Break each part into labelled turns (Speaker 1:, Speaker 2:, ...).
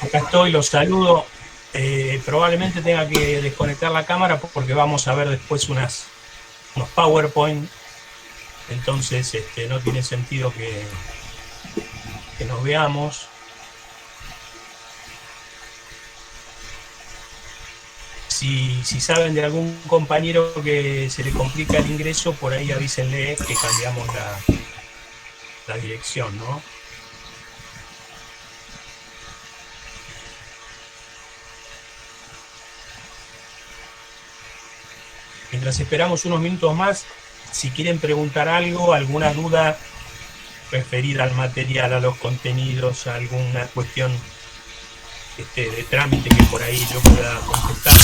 Speaker 1: Acá estoy, los saludo. Probablemente tenga que desconectar la cámara porque vamos a ver después unos PowerPoint. Entonces no tiene sentido que nos veamos. Si saben de algún compañero que se le complica el ingreso, por ahí avísenle que cambiamos la dirección, ¿no? Mientras esperamos unos minutos más, si quieren preguntar algo, alguna duda referida al material, a los contenidos, a alguna cuestión de trámite que por ahí yo pueda contestar.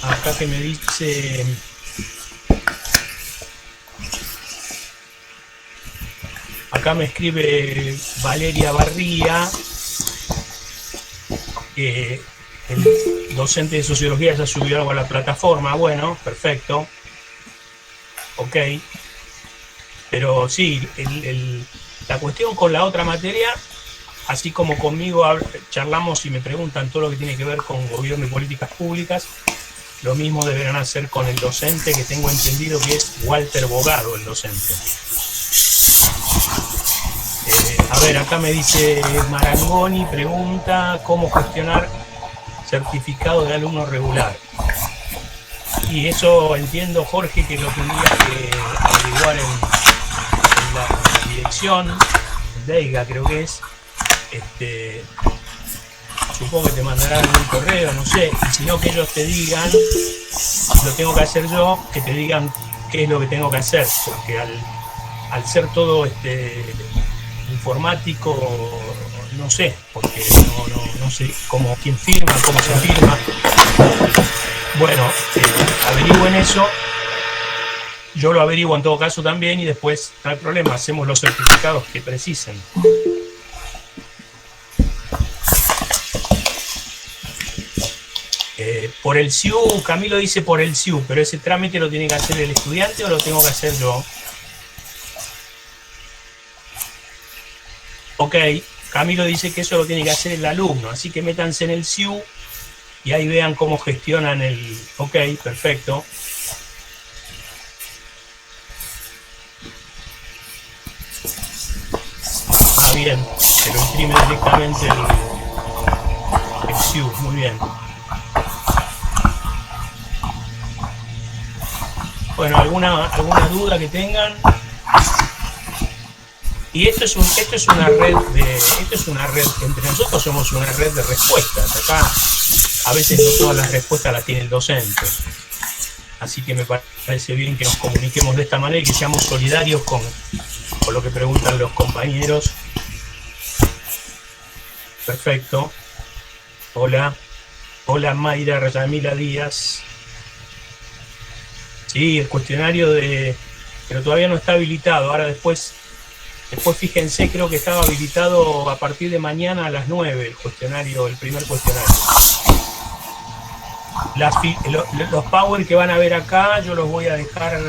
Speaker 1: Acá que me dice... Acá me escribe Valeria Barría, que el docente de sociología ya subió algo a la plataforma. Bueno, perfecto. Ok. Pero sí, la cuestión con la otra materia, así como conmigo charlamos y me preguntan todo lo que tiene que ver con gobierno y políticas públicas, lo mismo deberán hacer con el docente, que tengo entendido que es Walter Bogado el docente. A ver, acá me dice Marangoni, pregunta cómo gestionar certificado de alumno regular. Y eso entiendo, Jorge, que lo tendría que averiguar en la dirección, Deiga creo que es. Supongo que te mandarán un correo, no sé, y si no, que ellos te digan, lo tengo que hacer yo, que te digan qué es lo que tengo que hacer, porque al ser todo informático, no sé, porque no sé quién firma, cómo se firma. Bueno, averigüen eso, yo lo averiguo en todo caso también, y después no hay problema, hacemos los certificados que precisen. Por el SIU, Camilo dice por el SIU, pero ese trámite lo tiene que hacer el estudiante o lo tengo que hacer yo. Ok, Camilo dice que eso lo tiene que hacer el alumno, así que métanse en el SIU y ahí vean cómo gestionan el... Ok, perfecto. Ah, bien, se lo imprime directamente el SIU, muy bien. Bueno, alguna duda que tengan. Y esto es una red entre nosotros, somos una red de respuestas. Acá a veces no todas las respuestas las tiene el docente. Así que me parece bien que nos comuniquemos de esta manera y que seamos solidarios con lo que preguntan los compañeros. Perfecto. Hola Mayra Rayamila Díaz. Sí, el cuestionario pero todavía no está habilitado. Ahora después fíjense, creo que estaba habilitado a partir de mañana a las 9 el primer cuestionario. Los Power que van a ver acá, yo los voy a dejar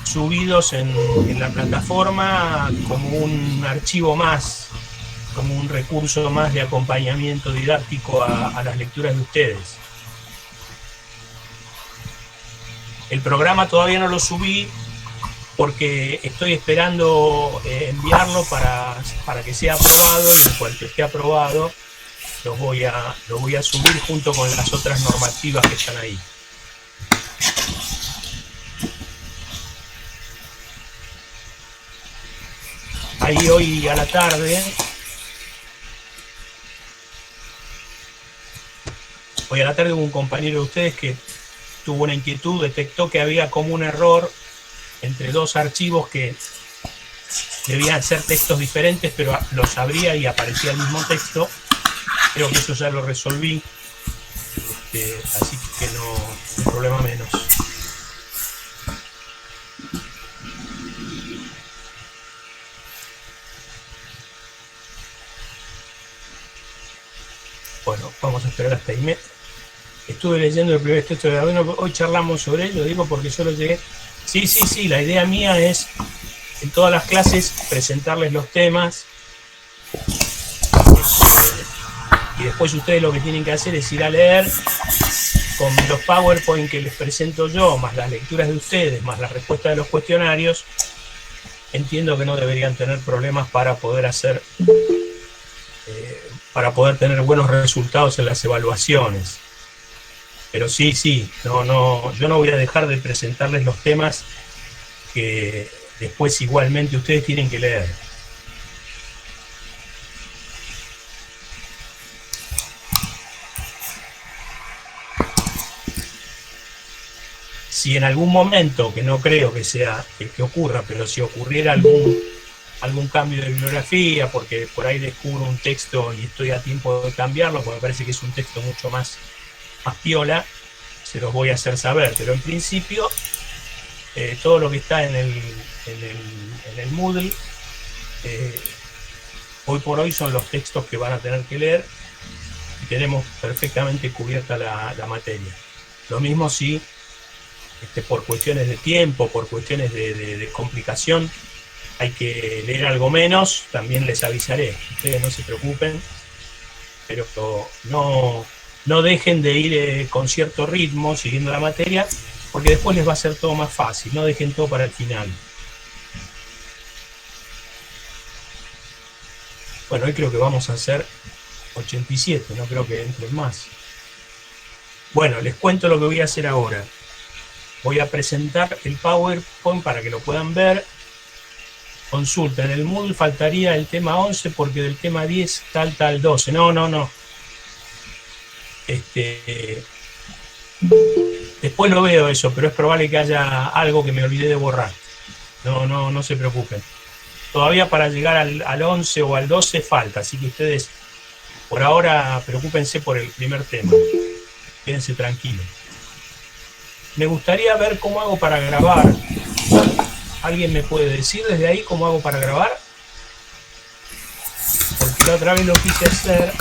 Speaker 1: subidos en la plataforma como un archivo más, como un recurso más de acompañamiento didáctico a las lecturas de ustedes. El programa todavía no lo subí porque estoy esperando enviarlo para que sea aprobado, y en cuanto esté aprobado lo voy a subir junto con las otras normativas que están ahí. Ahí hoy a la tarde hubo un compañero de ustedes que tuvo una inquietud, detectó que había como un error entre dos archivos que debían ser textos diferentes, pero los abría y aparecía el mismo texto. Creo que eso ya lo resolví, así que no hay problema menos. Bueno, vamos a esperar hasta ahí. Estuve leyendo el primer texto de Arduino, hoy charlamos sobre ello, digo porque yo lo llegué. Sí, la idea mía es en todas las clases presentarles los temas Y después ustedes lo que tienen que hacer es ir a leer con los PowerPoint que les presento yo, más las lecturas de ustedes, más las respuestas de los cuestionarios. Entiendo que no deberían tener problemas para poder tener buenos resultados en las evaluaciones. Pero sí, yo no voy a dejar de presentarles los temas que después igualmente ustedes tienen que leer. Si en algún momento, que no creo que sea que ocurra, pero si ocurriera algún cambio de bibliografía, porque por ahí descubro un texto y estoy a tiempo de cambiarlo, porque me parece que es un texto mucho más piola, se los voy a hacer saber. Pero en principio, todo lo que está en el Moodle, hoy por hoy son los textos que van a tener que leer y tenemos perfectamente cubierta la materia. Lo mismo si por cuestiones de tiempo, por cuestiones de complicación, hay que leer algo menos, también les avisaré. Ustedes no se preocupen, pero no dejen de ir con cierto ritmo, siguiendo la materia, porque después les va a ser todo más fácil. No dejen todo para el final. Bueno, hoy creo que vamos a hacer 87, no creo que entren más. Bueno, les cuento lo que voy a hacer ahora. Voy a presentar el PowerPoint para que lo puedan ver. Consulta, en el Moodle faltaría el tema 11 porque del tema 10 tal 12. No. Después lo veo eso, pero es probable que haya algo que me olvidé de borrar. No se preocupen. Todavía para llegar al 11 o al 12 falta, así que ustedes por ahora preocúpense por el primer tema. Quédense tranquilos. Me gustaría ver cómo hago para grabar. ¿Alguien me puede decir desde ahí cómo hago para grabar? Porque la otra vez lo quise hacer.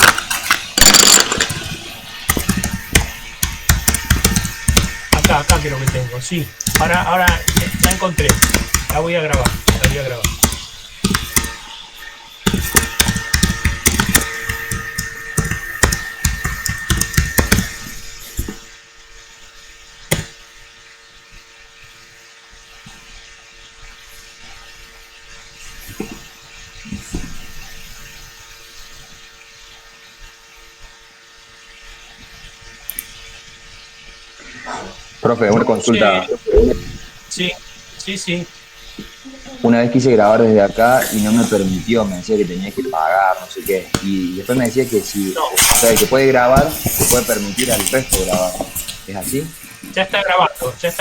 Speaker 1: Acá creo que tengo, sí. Ahora ya encontré. La voy a grabar.
Speaker 2: Profe, una consulta.
Speaker 1: Sí.
Speaker 2: Una vez quise grabar desde acá y no me permitió, me decía que tenía que pagar, no sé qué. Y después me decía que si, o sea, el que puede grabar, se puede permitir al resto grabar. ¿Es así?
Speaker 1: Ya está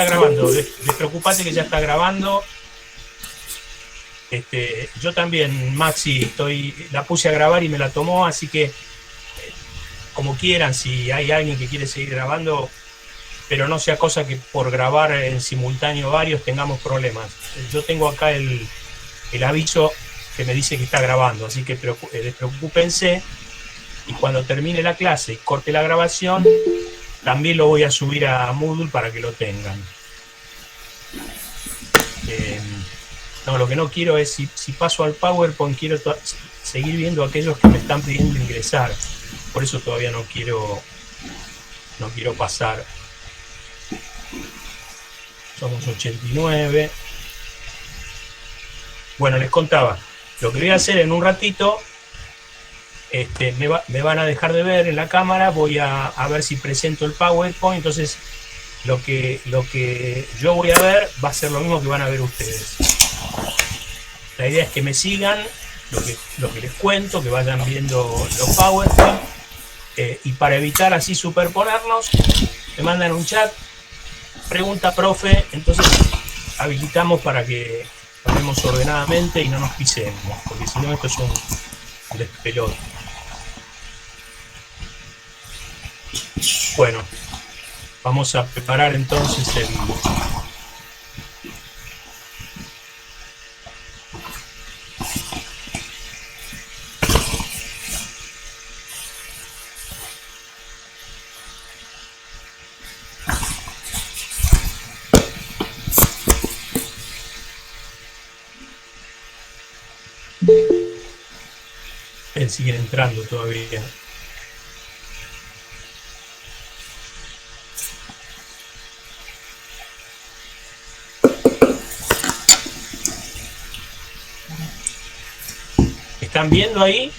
Speaker 1: grabando. Despreocupate que ya está grabando. Yo también, Maxi, la puse a grabar y me la tomó, así que como quieran, si hay alguien que quiere seguir grabando, pero no sea cosa que por grabar en simultáneo varios tengamos problemas. Yo tengo acá el aviso que me dice que está grabando, así que despreocúpense, y cuando termine la clase y corte la grabación, también lo voy a subir a Moodle para que lo tengan. Lo que no quiero es, si paso al PowerPoint, quiero seguir viendo a aquellos que me están pidiendo ingresar. Por eso todavía no quiero pasar. Somos 89. Bueno, les contaba. Lo que voy a hacer en un ratito, me van a dejar de ver en la cámara, voy a ver si presento el PowerPoint, entonces lo que yo voy a ver va a ser lo mismo que van a ver ustedes. La idea es que me sigan lo que les cuento, que vayan viendo los PowerPoint, y para evitar así superponernos, me mandan un chat, pregunta profe, entonces habilitamos para que hablemos ordenadamente y no nos pisemos, porque si no esto es un despelote. Bueno, vamos a preparar entonces siguen entrando todavía. están viendo ahí?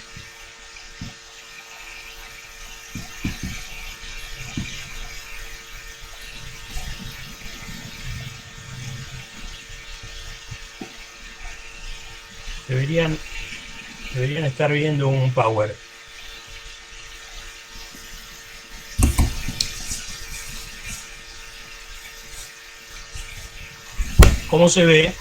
Speaker 1: Deberían estar viendo un power. ¿Cómo se ve?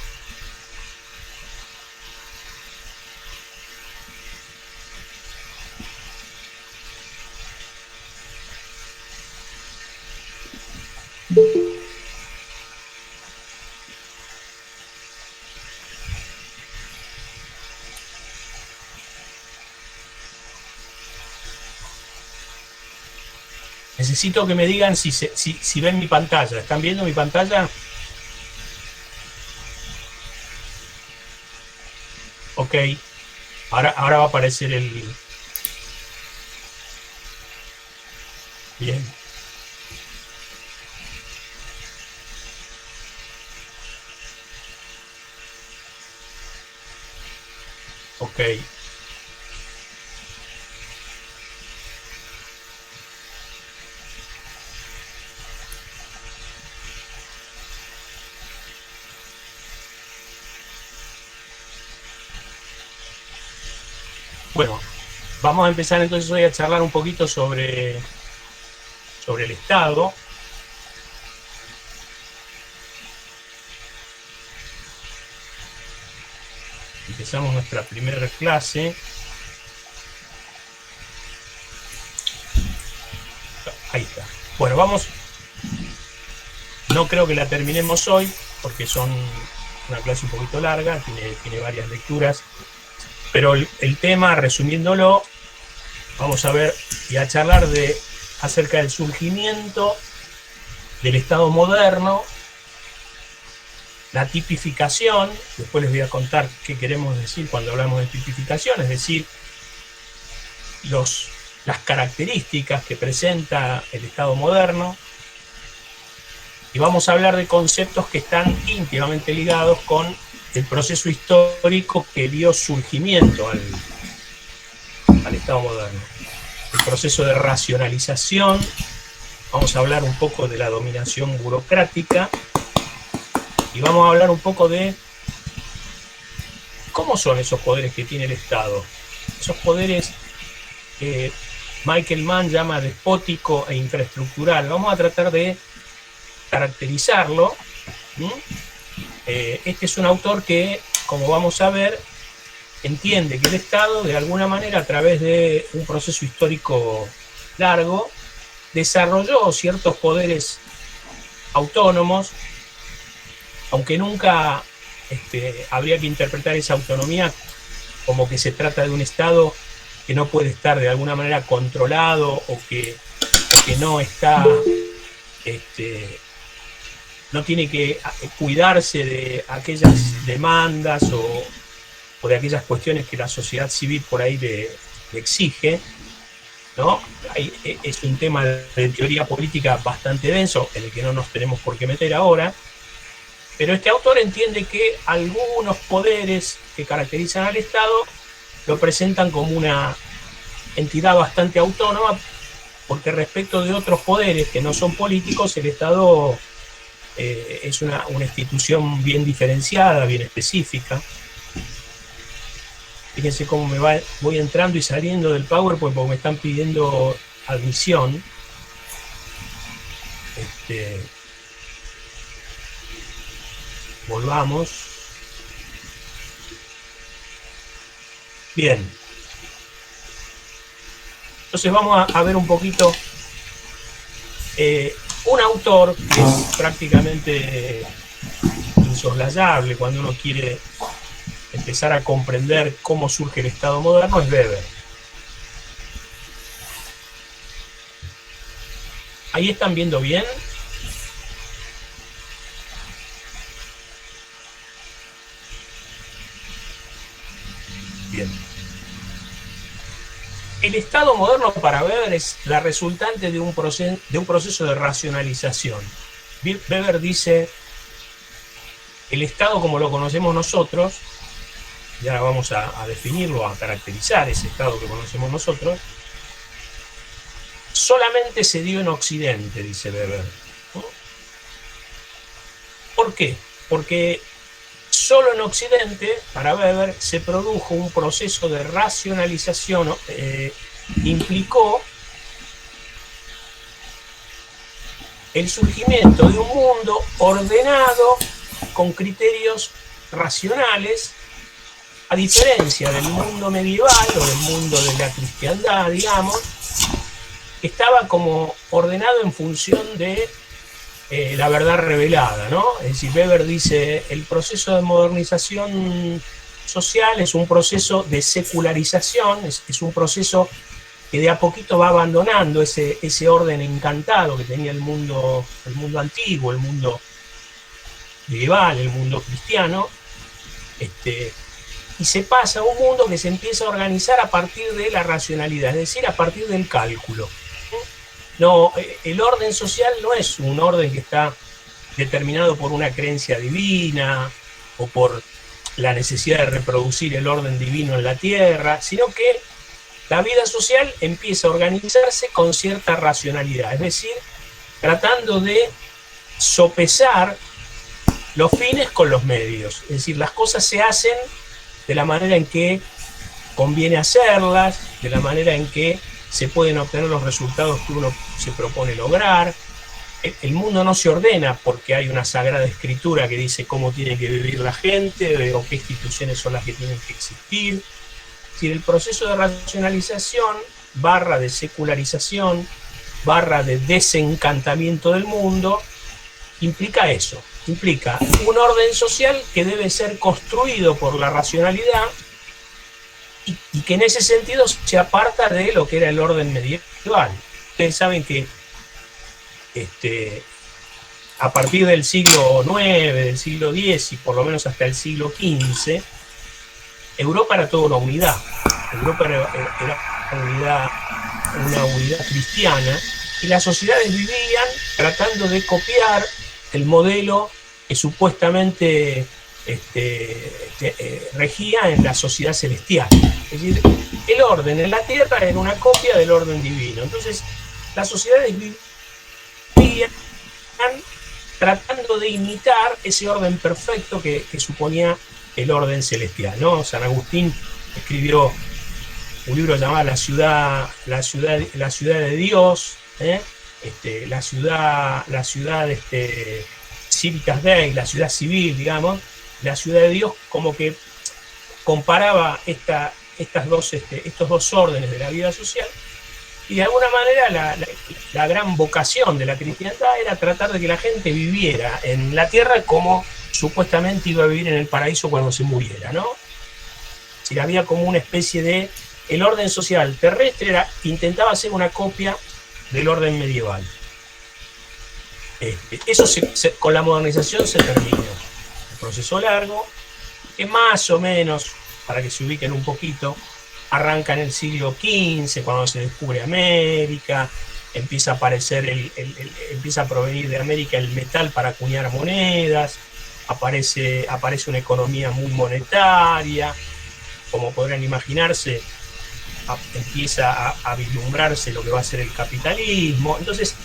Speaker 1: Necesito que me digan si ven mi pantalla. ¿Están viendo mi pantalla? Ok. Ahora va a aparecer el... Bien. Ok. Bueno, vamos a empezar entonces hoy a charlar un poquito sobre el Estado. Empezamos nuestra primera clase. Ahí está. Bueno, vamos. No creo que la terminemos hoy, porque son una clase un poquito larga, tiene varias lecturas. Pero el tema, resumiéndolo, vamos a ver y a charlar acerca del surgimiento del Estado moderno, la tipificación. Después les voy a contar qué queremos decir cuando hablamos de tipificación, es decir, las características que presenta el Estado moderno. Y vamos a hablar de conceptos que están íntimamente ligados con el proceso histórico que dio surgimiento al Estado moderno. El proceso de racionalización, vamos a hablar un poco de la dominación burocrática y vamos a hablar un poco de cómo son esos poderes que tiene el Estado. Esos poderes que Michael Mann llama despótico e infraestructural. Vamos a tratar de caracterizarlo. Este es un autor que, como vamos a ver, entiende que el Estado, de alguna manera, a través de un proceso histórico largo, desarrolló ciertos poderes autónomos, aunque nunca habría que interpretar esa autonomía como que se trata de un Estado que no puede estar de alguna manera controlado o que no está... no tiene que cuidarse de aquellas demandas o de aquellas cuestiones que la sociedad civil por ahí le exige, ¿no? Es un tema de teoría política bastante denso, en el que no nos tenemos por qué meter ahora, pero este autor entiende que algunos poderes que caracterizan al Estado lo presentan como una entidad bastante autónoma, porque respecto de otros poderes que no son políticos, el Estado... es una institución bien diferenciada, bien específica. Fíjense cómo voy entrando y saliendo del PowerPoint porque me están pidiendo admisión. Volvamos. Bien. Entonces vamos a ver un poquito... un autor que es prácticamente insoslayable cuando uno quiere empezar a comprender cómo surge el Estado moderno es Weber. ¿Ahí están viendo bien? Bien. El Estado moderno para Weber es la resultante de un proceso de racionalización. Weber dice, el Estado como lo conocemos nosotros y ahora vamos a definirlo, a caracterizar ese estado que conocemos nosotros, solamente se dio en Occidente, dice Weber, ¿no? ¿Por qué? Porque solo en Occidente, para Weber, se produjo un proceso de racionalización, implicó el surgimiento de un mundo ordenado con criterios racionales, a diferencia del mundo medieval o del mundo de la cristiandad, digamos, que estaba como ordenado en función de la verdad revelada, ¿no? Es decir, Weber dice, el proceso de modernización social es un proceso de secularización, es un proceso que de a poquito va abandonando ese orden encantado que tenía el mundo antiguo, el mundo medieval, el mundo cristiano, y se pasa a un mundo que se empieza a organizar a partir de la racionalidad, es decir, a partir del cálculo. No, el orden social no es un orden que está determinado por una creencia divina o por la necesidad de reproducir el orden divino en la tierra, sino que la vida social empieza a organizarse con cierta racionalidad, es decir, tratando de sopesar los fines con los medios. Es decir, las cosas se hacen de la manera en que conviene hacerlas, de la manera en que se pueden obtener los resultados que uno se propone lograr. El mundo no se ordena porque hay una sagrada escritura que dice cómo tiene que vivir la gente o qué instituciones son las que tienen que existir. Es decir, el proceso de racionalización, barra de secularización, barra de desencantamiento del mundo, implica eso, implica un orden social que debe ser construido por la racionalidad y que en ese sentido se aparta de lo que era el orden medieval. Ustedes saben que a partir del siglo IX, del siglo X y por lo menos hasta el siglo XV, Europa era toda una unidad. Europa era una unidad cristiana y las sociedades vivían tratando de copiar el modelo que supuestamente regía en la sociedad celestial. Es decir, el orden en la tierra era una copia del orden divino. Entonces, las sociedades vivían tratando de imitar ese orden perfecto que suponía el orden celestial, ¿no? San Agustín escribió un libro llamado La ciudad de Dios, la ciudad Civitas Dei, la ciudad civil, digamos, la ciudad de Dios, como que comparaba estos dos órdenes de la vida social, y de alguna manera la gran vocación de la cristiandad era tratar de que la gente viviera en la tierra como supuestamente iba a vivir en el paraíso cuando se muriera, ¿no? Si había como una especie de... El orden social terrestre intentaba ser una copia del orden medieval. Eso con la modernización se terminó. Un proceso largo, que más o menos, para que se ubiquen un poquito, arranca en el siglo XV, cuando se descubre América, empieza a aparecer empieza a provenir de América el metal para acuñar monedas, aparece una economía muy monetaria, como podrán imaginarse, empieza a vislumbrarse lo que va a ser el capitalismo. Entonces,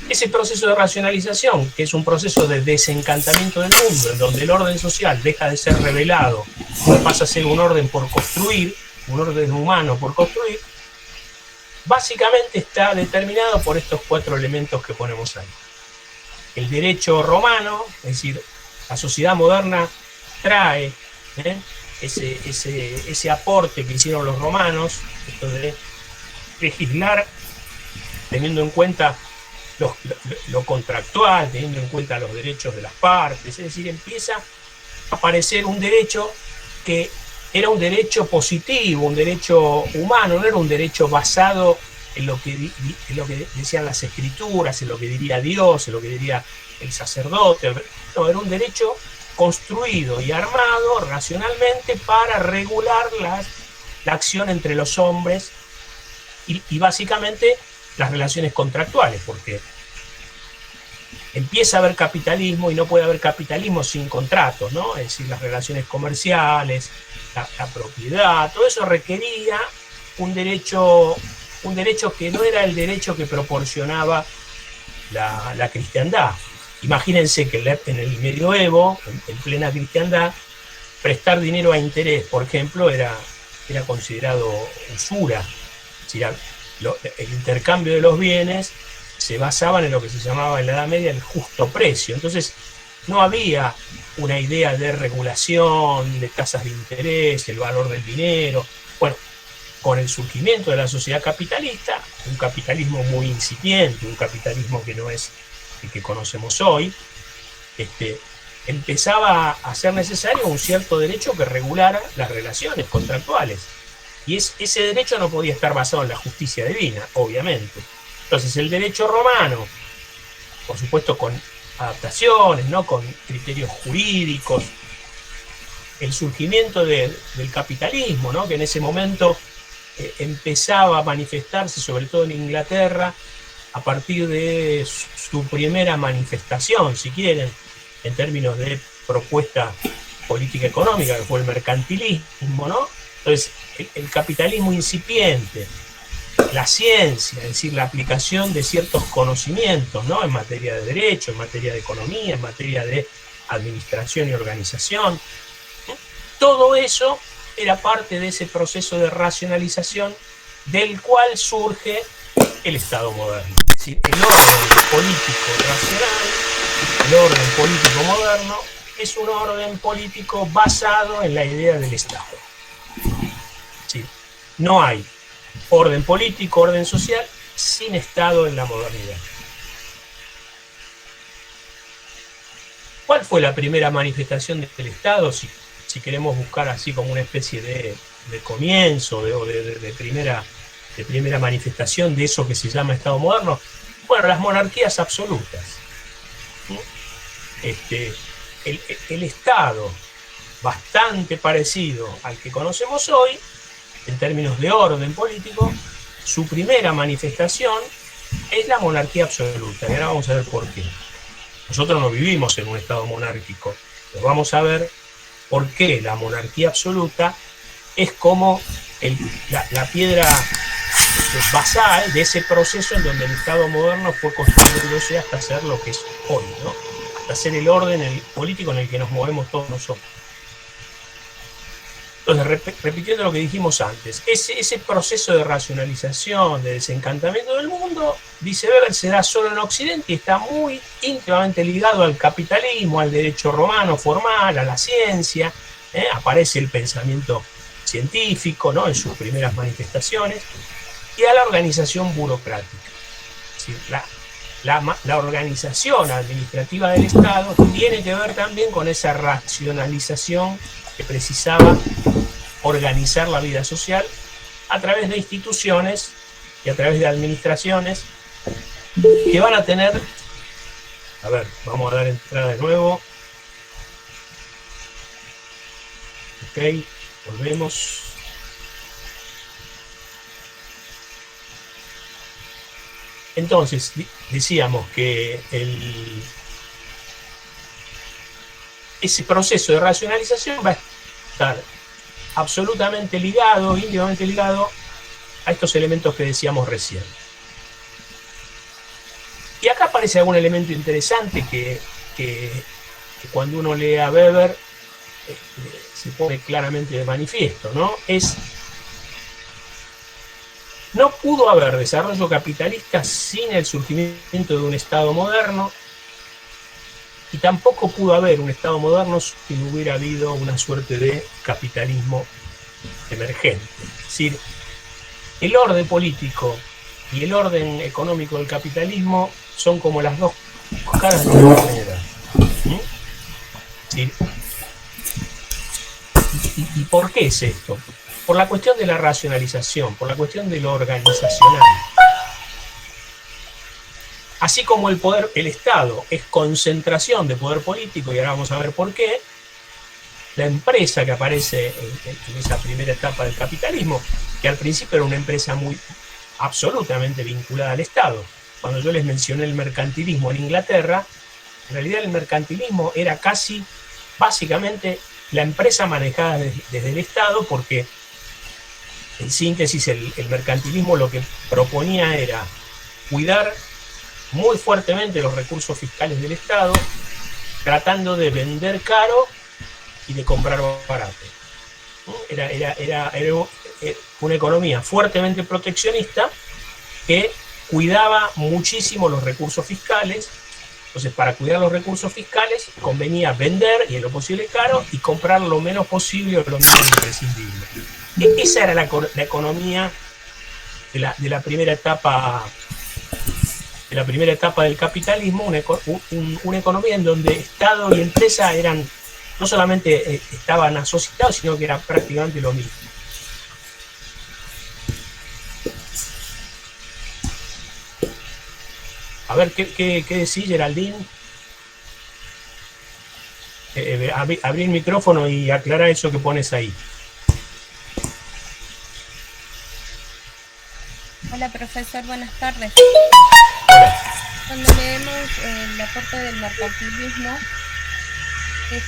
Speaker 1: ese proceso de racionalización, que es un proceso de desencantamiento del mundo, en donde el orden social deja de ser revelado, pasa a ser un orden por construir, un orden humano por construir, básicamente está determinado por estos 4 elementos que ponemos ahí. El derecho romano, es decir, la sociedad moderna trae ese aporte que hicieron los romanos, esto de legislar teniendo en cuenta lo contractual, teniendo en cuenta los derechos de las partes, es decir, empieza a aparecer un derecho que era un derecho positivo, un derecho humano, no era un derecho basado en lo que decían las escrituras, en lo que diría Dios, en lo que diría el sacerdote. No, era un derecho construido y armado racionalmente para regular la acción entre los hombres y básicamente las relaciones contractuales, porque empieza a haber capitalismo y no puede haber capitalismo sin contratos, ¿no? Es decir, las relaciones comerciales, la propiedad, todo eso requería un derecho que no era el derecho que proporcionaba la cristiandad. Imagínense que en el medioevo, en plena cristiandad, prestar dinero a interés, por ejemplo, era considerado usura. Es decir, el intercambio de los bienes se basaban en lo que se llamaba en la Edad Media el justo precio. Entonces, no había una idea de regulación, de tasas de interés, el valor del dinero. Bueno, con el surgimiento de la sociedad capitalista, un capitalismo muy incipiente, un capitalismo que no es el que conocemos hoy, empezaba a ser necesario un cierto derecho que regulara las relaciones contractuales. Y ese derecho no podía estar basado en la justicia divina, obviamente. Entonces el derecho romano, por supuesto con adaptaciones, ¿no? Con criterios jurídicos, el surgimiento del capitalismo, ¿no? Que en ese momento empezaba a manifestarse, sobre todo en Inglaterra, a partir de su primera manifestación, si quieren, en términos de propuesta política económica, que fue el mercantilismo, ¿no? Entonces, el capitalismo incipiente, la ciencia, es decir, la aplicación de ciertos conocimientos, ¿no? En materia de derecho, en materia de economía, en materia de administración y organización. Todo eso era parte de ese proceso de racionalización del cual surge el Estado moderno. Es decir, el orden político racional, el orden político moderno, es un orden político basado en la idea del Estado. ¿Sí? No hay orden político, orden social, sin Estado en la modernidad. ¿Cuál fue la primera manifestación del Estado? Si queremos buscar así como una especie de comienzo o de primera manifestación de eso que se llama Estado moderno, bueno, las monarquías absolutas. El Estado, bastante parecido al que conocemos hoy, en términos de orden político, su primera manifestación es la monarquía absoluta. Y ahora vamos a ver por qué. Nosotros no vivimos en un Estado monárquico, pero vamos a ver por qué la monarquía absoluta es como la piedra basal de ese proceso en donde el Estado moderno fue construyéndose hasta ser lo que es hoy, ¿no? Hasta ser el orden político en el que nos movemos todos nosotros. Entonces, repitiendo lo que dijimos antes, ese proceso de racionalización, de desencantamiento del mundo, dice Weber, se da solo en Occidente y está muy íntimamente ligado al capitalismo, al derecho romano formal, a la ciencia. Aparece el pensamiento científico, ¿no? En sus primeras manifestaciones, y a la organización burocrática. Es decir, la organización administrativa del Estado tiene que ver también con esa racionalización que precisaba organizar la vida social a través de instituciones y a través de administraciones que van a tener, a ver, vamos a dar entrada de nuevo, ok, volvemos. Entonces, decíamos que ese proceso de racionalización va a estar absolutamente ligado, íntimamente ligado a estos elementos que decíamos recién. Y acá aparece algún elemento interesante que cuando uno lee a Weber se pone claramente de manifiesto, ¿no? No pudo haber desarrollo capitalista sin el surgimiento de un Estado moderno, y tampoco pudo haber un Estado moderno si no hubiera habido una suerte de capitalismo emergente. Es decir, el orden político y el orden económico del capitalismo son como las dos caras de una moneda. ¿Sí? ¿Y por qué es esto? Por la cuestión de la racionalización, por la cuestión de lo organizacional. Así como el Estado es concentración de poder político, y ahora vamos a ver por qué, la empresa que aparece en esa primera etapa del capitalismo, que al principio era una empresa absolutamente vinculada al Estado. Cuando yo les mencioné el mercantilismo en Inglaterra, En realidad el mercantilismo era casi, básicamente, la empresa manejada desde el Estado, porque en síntesis el mercantilismo lo que proponía era cuidar muy fuertemente los recursos fiscales del Estado, tratando de vender caro y de comprar barato. Era una economía fuertemente proteccionista que cuidaba muchísimo los recursos fiscales. Entonces, para cuidar los recursos fiscales convenía vender, y en lo posible caro, y comprar lo menos posible o lo menos imprescindible. Esa era la economía de la primera etapa del capitalismo, una economía en donde Estado y empresa eran, no solamente estaban asociados, sino que era prácticamente lo mismo. A ver, ¿qué decís, Geraldine? Abrí el micrófono y aclara eso que pones ahí.
Speaker 3: Hola, profesor, buenas tardes.
Speaker 1: Hola.
Speaker 3: Cuando leemos el aporte del mercantilismo, es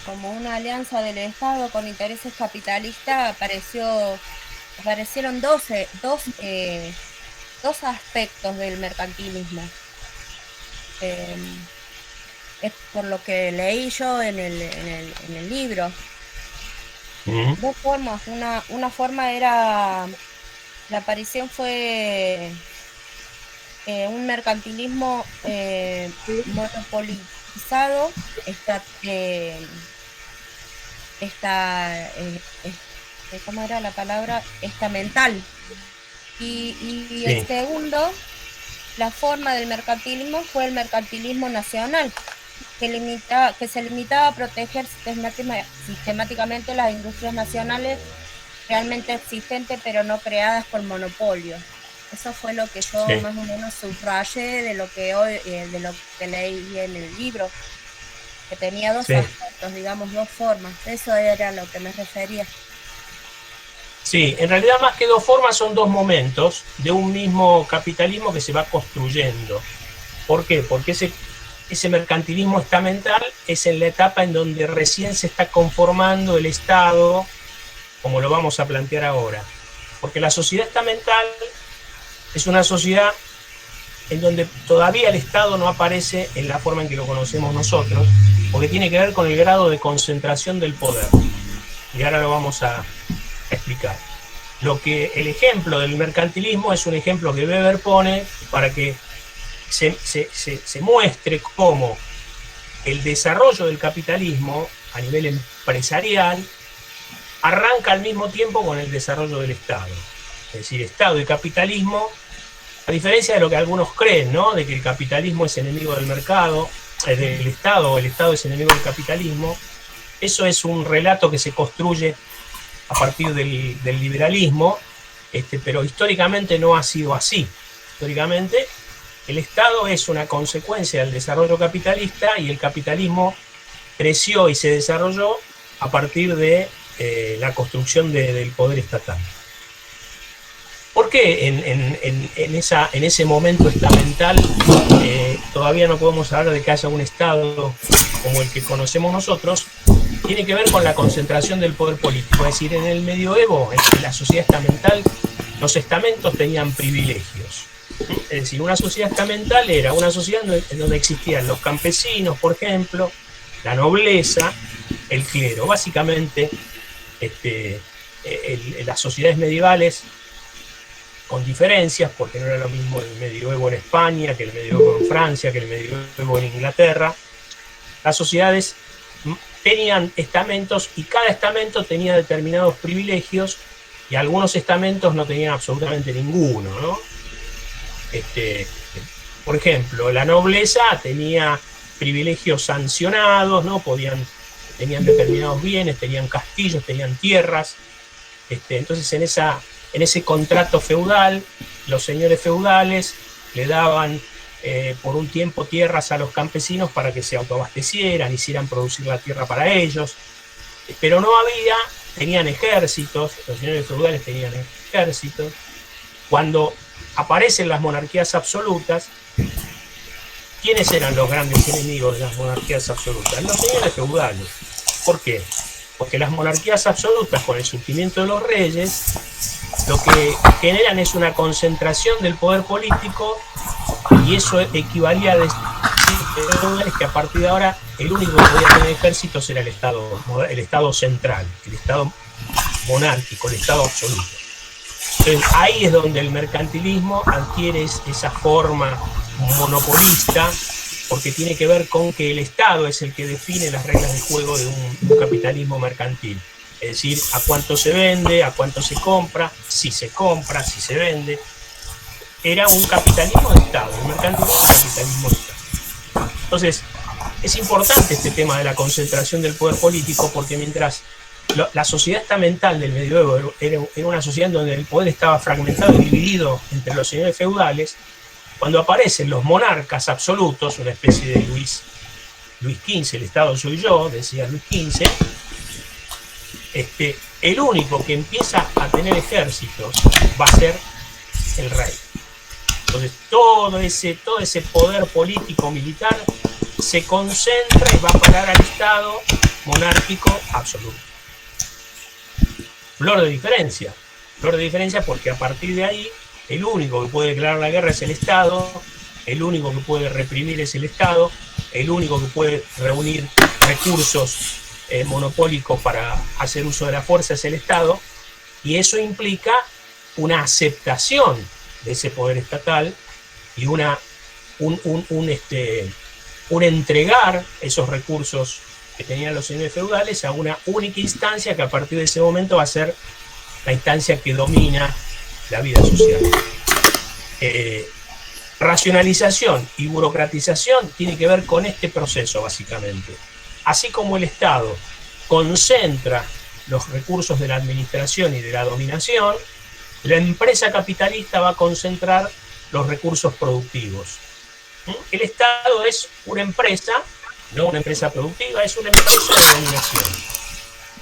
Speaker 3: como una alianza del Estado con intereses capitalistas, aparecieron dos aspectos del mercantilismo. Es por lo que leí yo en el libro. Dos formas. Una forma era, la aparición fue un mercantilismo monopolizado, ¿cómo era la palabra? Estamental. Y sí. El segundo, la forma del mercantilismo fue el mercantilismo nacional, que se limitaba a proteger sistemáticamente las industrias nacionales realmente existentes, pero no creadas por monopolio. Eso fue lo que yo más o menos subrayé de lo que leí en el libro, que tenía dos aspectos, digamos, dos formas. Eso era a lo que me refería.
Speaker 1: Sí, en realidad más que dos formas son dos momentos de un mismo capitalismo que se va construyendo. ¿Por qué? Porque ese mercantilismo estamental es en la etapa en donde recién se está conformando el Estado, como lo vamos a plantear ahora. Porque la sociedad estamental es una sociedad en donde todavía el Estado no aparece en la forma en que lo conocemos nosotros, porque tiene que ver con el grado de concentración del poder. Y ahora lo vamos a explicar. El ejemplo del mercantilismo es un ejemplo que Weber pone para que se muestre cómo el desarrollo del capitalismo a nivel empresarial arranca al mismo tiempo con el desarrollo del Estado. Es decir, Estado y capitalismo, a diferencia de lo que algunos creen, ¿no? De que el capitalismo es enemigo del mercado, del Estado, o el Estado es enemigo del capitalismo. Eso es un relato que se construye a partir del liberalismo, pero históricamente no ha sido así. Históricamente el Estado es una consecuencia del desarrollo capitalista y el capitalismo creció y se desarrolló a partir de la construcción del poder estatal. ¿Por qué en ese momento estamental todavía no podemos hablar de que haya un Estado como el que conocemos nosotros? Tiene que ver con la concentración del poder político. Es decir, en el medioevo, en la sociedad estamental, los estamentos tenían privilegios. Es decir, una sociedad estamental era una sociedad en donde existían los campesinos, por ejemplo, la nobleza, el clero. Básicamente, las sociedades medievales, con diferencias, porque no era lo mismo el medioevo en España, que el medioevo en Francia, que el medioevo en Inglaterra, las sociedades tenían estamentos y cada estamento tenía determinados privilegios y algunos estamentos no tenían absolutamente ninguno, ¿no? Por ejemplo, la nobleza tenía privilegios sancionados, ¿no? Tenían determinados bienes, tenían castillos, tenían tierras. Entonces en ese contrato feudal, los señores feudales le daban por un tiempo tierras a los campesinos para que se autoabastecieran, hicieran producir la tierra para ellos, pero tenían ejércitos, los señores feudales tenían ejércitos. Cuando aparecen las monarquías absolutas, ¿quiénes eran los grandes enemigos de las monarquías absolutas? Los señores feudales. ¿Por qué? Porque las monarquías absolutas, con el surgimiento de los reyes, lo que generan es una concentración del poder político, y eso equivalía a decir que a partir de ahora el único que podía tener ejércitos era el Estado central, el Estado monárquico, el Estado absoluto. Entonces ahí es donde el mercantilismo adquiere esa forma monopolista, porque tiene que ver con que el Estado es el que define las reglas de juego de un capitalismo mercantil. Es decir, a cuánto se vende, a cuánto se compra, si se vende. Era un capitalismo de Estado, un mercantilismo es un capitalismo de Estado. Entonces, es importante este tema de la concentración del poder político, porque mientras la sociedad estamental del medioevo era una sociedad en donde el poder estaba fragmentado y dividido entre los señores feudales, cuando aparecen los monarcas absolutos, una especie de Luis XV, el Estado soy yo, decía Luis XV, el único que empieza a tener ejércitos va a ser el rey. Entonces todo ese poder político militar se concentra y va a parar al Estado monárquico absoluto. Flor de diferencia porque a partir de ahí el único que puede declarar la guerra es el Estado, el único que puede reprimir es el Estado, el único que puede reunir recursos monopólicos para hacer uso de la fuerza es el Estado, y eso implica una aceptación de ese poder estatal y un entregar esos recursos que tenían los señores feudales a una única instancia que a partir de ese momento va a ser la instancia que domina la vida social. Racionalización y burocratización tiene que ver con este proceso, básicamente. Así como el Estado concentra los recursos de la administración y de la dominación, la empresa capitalista va a concentrar los recursos productivos. El Estado es una empresa, no una empresa productiva, es una empresa de dominación.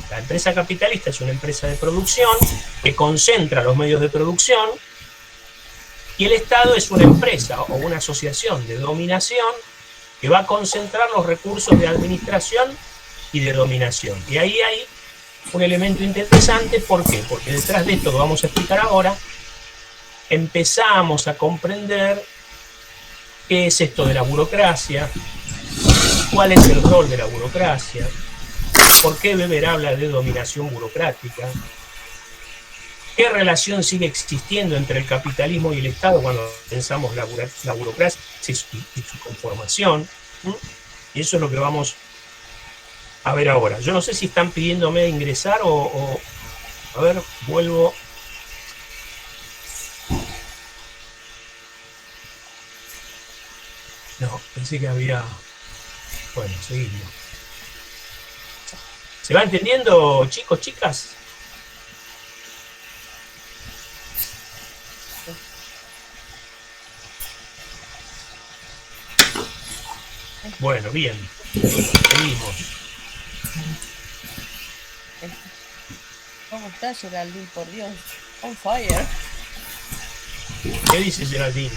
Speaker 1: La empresa capitalista es una empresa de producción que concentra los medios de producción, y el Estado es una empresa o una asociación de dominación que va a concentrar los recursos de administración y de dominación. Y ahí hay un elemento interesante. ¿Por qué? Porque detrás de esto que vamos a explicar ahora, empezamos a comprender qué es esto de la burocracia, cuál es el rol de la burocracia, por qué Weber habla de dominación burocrática, qué relación sigue existiendo entre el capitalismo y el Estado cuando pensamos la burocracia y su conformación. Y eso es lo que vamos a ver ahora. Yo no sé si están pidiéndome ingresar o a ver, vuelvo. No, pensé que había... Bueno, seguimos. ¿Se va entendiendo, chicos, chicas? Bueno, bien. Seguimos.
Speaker 3: ¿Cómo está Geraldine? Por Dios. On fire.
Speaker 1: ¿Qué dice Geraldine?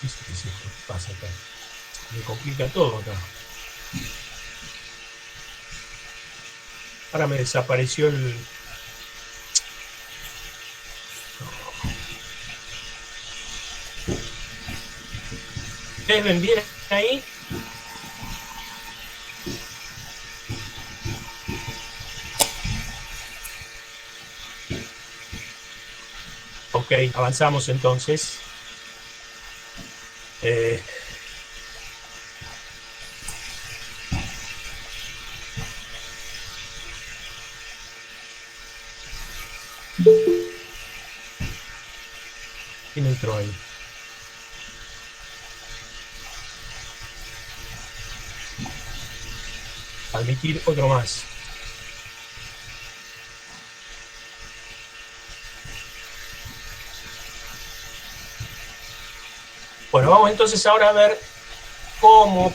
Speaker 1: ¿Qué es esto que pasa acá? Me complica todo acá. Ahora me desapareció el... ¿Ustedes ven bien ahí? Ok, avanzamos entonces. ¿Quién entró ahí? Admitir otro más. Bueno, vamos entonces ahora a ver cómo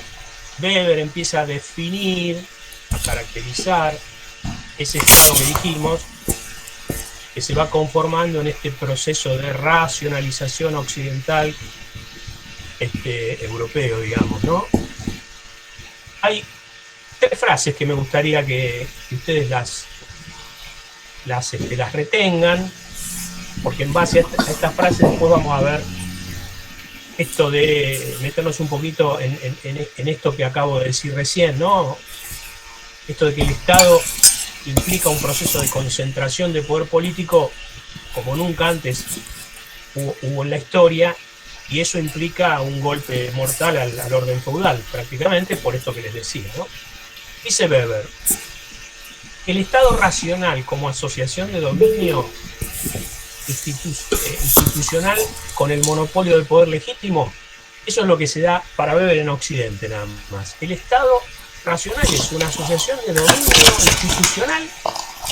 Speaker 1: Weber empieza a definir, a caracterizar ese estado que dijimos, que se va conformando en este proceso de racionalización occidental europeo, digamos, ¿no? Hay tres frases que me gustaría que ustedes las retengan, porque en base a estas frases después vamos a ver esto de meternos un poquito en esto que acabo de decir recién, ¿no? Esto de que el Estado implica un proceso de concentración de poder político como nunca antes hubo en la historia, y eso implica un golpe mortal al orden feudal, prácticamente por esto que les decía, ¿no? Dice Weber, el Estado racional como asociación de dominio institucional con el monopolio del poder legítimo, eso es lo que se da para Weber en Occidente nada más. El Estado racional es una asociación de dominio institucional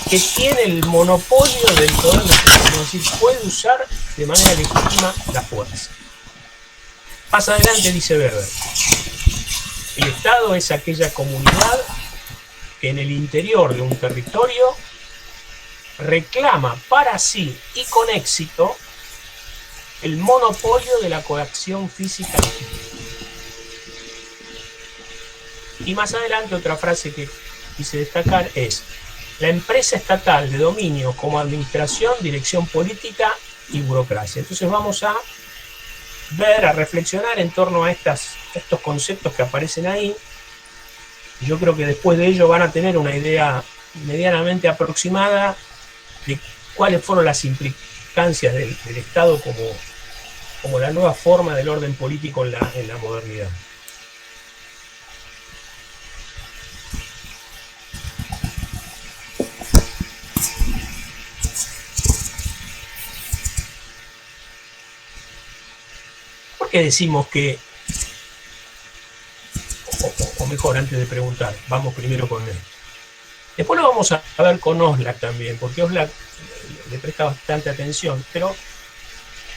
Speaker 1: que tiene el monopolio del poder legítimo, es decir, puede usar de manera legítima la fuerza. Más adelante dice Weber, el Estado es aquella comunidad que en el interior de un territorio reclama para sí y con éxito el monopolio de la coacción física legítima. Y más adelante otra frase que quise destacar es: la empresa estatal de dominio como administración, dirección política y burocracia. Entonces vamos a ver, a reflexionar en torno a estos conceptos que aparecen ahí. Yo creo que después de ello van a tener una idea medianamente aproximada de cuáles fueron las implicancias del Estado como la nueva forma del orden político en la modernidad. ¿Por qué decimos que, o mejor, antes de preguntar, vamos primero con esto? Después lo vamos a ver con Oslak también, porque Oslak le presta bastante atención, pero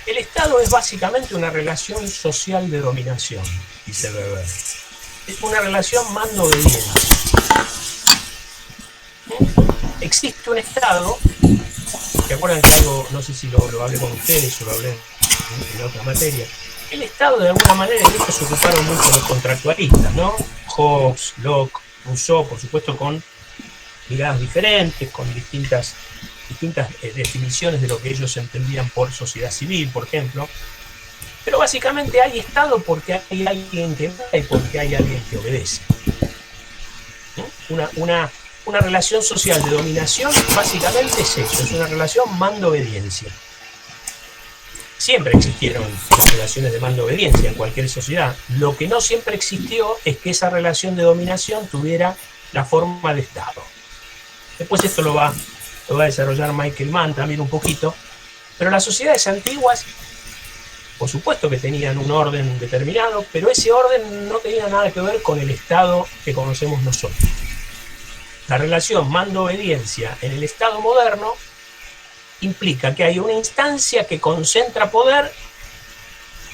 Speaker 1: el Estado es básicamente una relación social de dominación, dice Weber. Es una relación mando-obediencia. Existe un Estado, ¿se acuerdan que algo, no sé si lo hablé con ustedes o lo hablé en otra materia? El Estado, de alguna manera, en esto se ocuparon mucho los contractualistas, ¿no? Hobbes, Locke, Rousseau, por supuesto, con miradas diferentes, con distintas definiciones de lo que ellos entendían por sociedad civil, por ejemplo. Pero básicamente hay Estado porque hay alguien que manda y porque hay alguien que obedece. Una relación social de dominación básicamente es eso, es una relación mando-obediencia. Siempre existieron las relaciones de mando-obediencia en cualquier sociedad. Lo que no siempre existió es que esa relación de dominación tuviera la forma de Estado. Después esto lo va a desarrollar Michael Mann también un poquito. Pero las sociedades antiguas, por supuesto que tenían un orden determinado, pero ese orden no tenía nada que ver con el Estado que conocemos nosotros. La relación mando-obediencia en el Estado moderno implica que hay una instancia que concentra poder,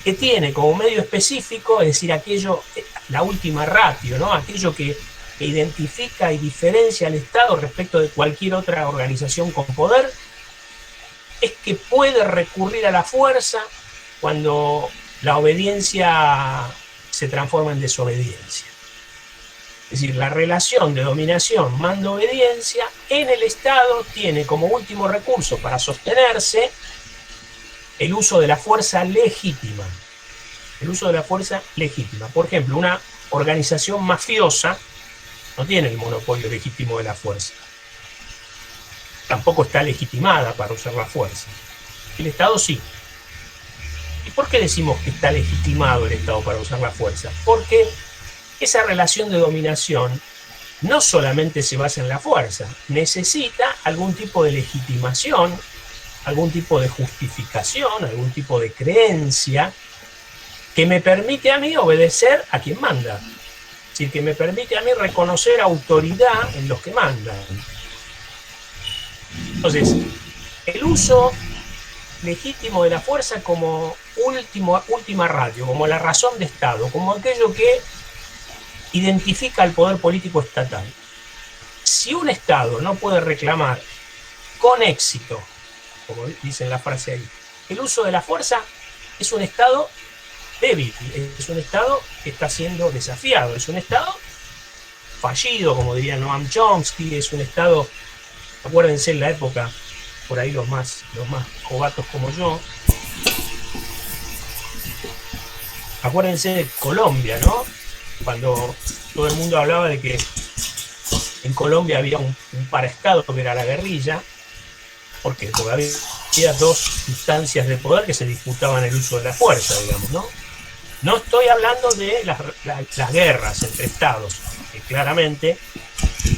Speaker 1: que tiene como medio específico, es decir, aquello, la última ratio, ¿no? Aquello que identifica y diferencia al Estado respecto de cualquier otra organización con poder, es que puede recurrir a la fuerza cuando la obediencia se transforma en desobediencia. Es decir, la relación de dominación mando-obediencia en el Estado tiene como último recurso para sostenerse el uso de la fuerza legítima. El uso de la fuerza legítima. Por ejemplo, una organización mafiosa no tiene el monopolio legítimo de la fuerza. Tampoco está legitimada para usar la fuerza. El Estado sí. ¿Y por qué decimos que está legitimado el Estado para usar la fuerza? Porque esa relación de dominación no solamente se basa en la fuerza, necesita algún tipo de legitimación, algún tipo de justificación, algún tipo de creencia que me permite a mí obedecer a quien manda. Es decir, que me permite a mí reconocer autoridad en los que mandan. Entonces, el uso legítimo de la fuerza como última ratio, como la razón de Estado, como aquello que identifica al poder político estatal. si un Estado no puede reclamar con éxito, como dice en la frase ahí, el uso de la fuerza, es un Estado débil, es un Estado que está siendo desafiado, es un Estado fallido, como diría Noam Chomsky, es un Estado, acuérdense en la época, por ahí los más jovatos como yo, acuérdense de Colombia, ¿no? Cuando todo el mundo hablaba de que en Colombia había un paraestado que era la guerrilla. ¿Por qué? Porque había dos instancias de poder que se disputaban el uso de la fuerza, digamos, ¿no? No estoy hablando de las guerras entre estados, que claramente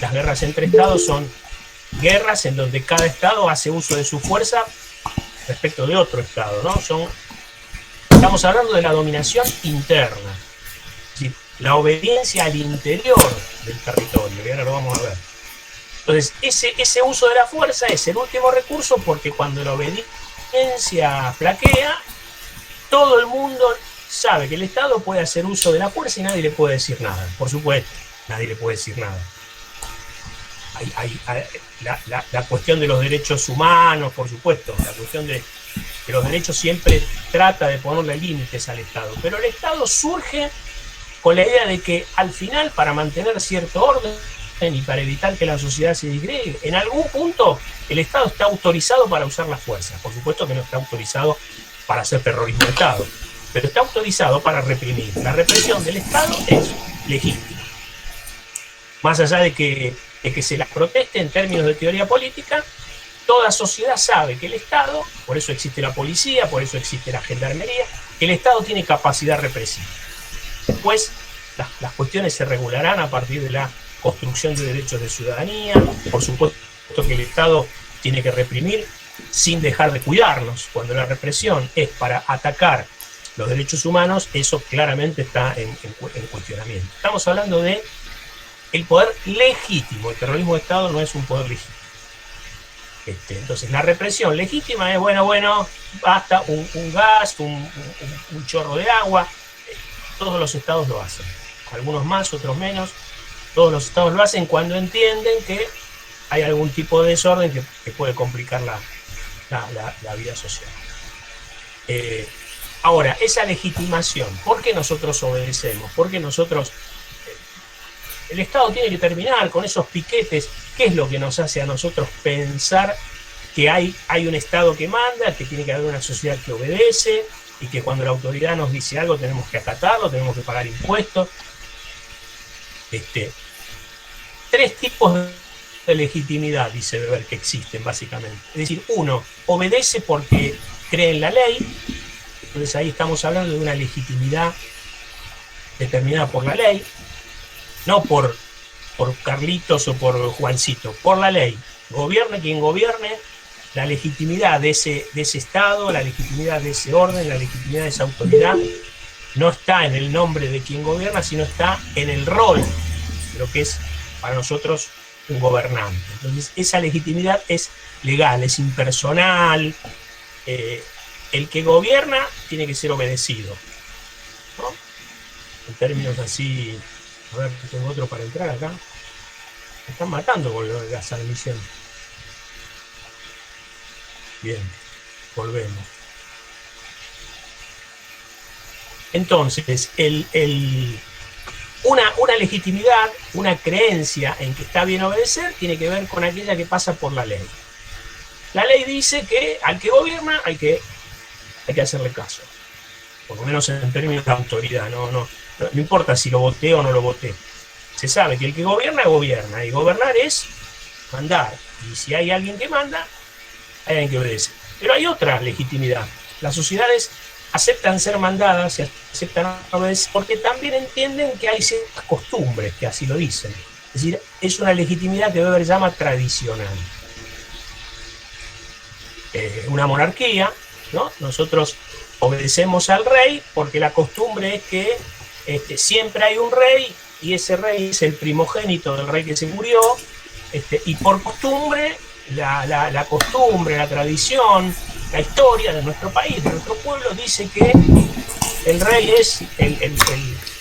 Speaker 1: las guerras entre estados son guerras en donde cada estado hace uso de su fuerza respecto de otro estado, ¿no? Estamos hablando de la dominación interna, es decir, la obediencia al interior del territorio, y ahora lo vamos a ver. Entonces, ese uso de la fuerza es el último recurso, porque cuando la obediencia flaquea, todo el mundo sabe que el Estado puede hacer uso de la fuerza y nadie le puede decir nada. Por supuesto, nadie le puede decir nada. La cuestión de los derechos humanos, por supuesto, la cuestión de los derechos siempre trata de ponerle límites al Estado, pero el Estado surge con la idea de que al final, para mantener cierto orden y para evitar que la sociedad se disgregue, en algún punto el Estado está autorizado para usar la fuerza. Por supuesto que no está autorizado para hacer terrorismo de Estado, pero está autorizado para reprimir. La represión del Estado es legítima. Más allá de que se la proteste en términos de teoría política, toda sociedad sabe que el Estado, por eso existe la policía, por eso existe la gendarmería, que el Estado tiene capacidad represiva. Después, las cuestiones se regularán a partir de la construcción de derechos de ciudadanía. Por supuesto que el Estado tiene que reprimir sin dejar de cuidarnos. Cuando la represión es para atacar los derechos humanos, eso claramente está en cuestionamiento. Estamos hablando de el poder legítimo. El terrorismo de Estado no es un poder legítimo. Entonces, la represión legítima es, bueno, basta, un gas, un chorro de agua. Todos los estados lo hacen. Algunos más, otros menos. Todos los estados lo hacen cuando entienden que hay algún tipo de desorden que puede complicar la vida social. Ahora, esa legitimación, ¿por qué nosotros obedecemos? ¿Por qué nosotros... El Estado tiene que terminar con esos piquetes? ¿Qué es lo que nos hace a nosotros pensar que hay un Estado que manda, que tiene que haber una sociedad que obedece, y que cuando la autoridad nos dice algo tenemos que acatarlo, tenemos que pagar impuestos? Tres tipos de legitimidad, dice Weber, que existen básicamente. Es decir, uno obedece porque cree en la ley. Entonces ahí estamos hablando de una legitimidad determinada por la ley, no por Carlitos o por Juancito, por la ley. Gobierne quien gobierne, la legitimidad de ese Estado, la legitimidad de ese orden, la legitimidad de esa autoridad, no está en el nombre de quien gobierna, sino está en el rol de lo que es para nosotros un gobernante. Entonces, esa legitimidad es legal, es impersonal. El que gobierna tiene que ser obedecido, ¿no? En términos así. A ver, tengo otro para entrar acá. Me están matando con lo de la transmisión. Bien, volvemos. Entonces, una legitimidad, una creencia en que está bien obedecer, tiene que ver con aquella que pasa por la ley. La ley dice que al que gobierna hay que hacerle caso, por lo menos en términos de autoridad. No importa si lo voté o no lo voté. Se sabe que el que gobierna, gobierna, y gobernar es mandar. Y si hay alguien que manda, hay alguien que obedece. Pero hay otra legitimidad. Las sociedades aceptan ser mandadas y aceptan obedecer porque también entienden que hay ciertas costumbres que así lo dicen. Es decir, es una legitimidad que Weber llama tradicional. Una monarquía, ¿no? Nosotros obedecemos al rey porque la costumbre es que siempre hay un rey y ese rey es el primogénito del rey que se murió, y por costumbre, la costumbre, la tradición, la historia de nuestro país, de nuestro pueblo, dice que el rey es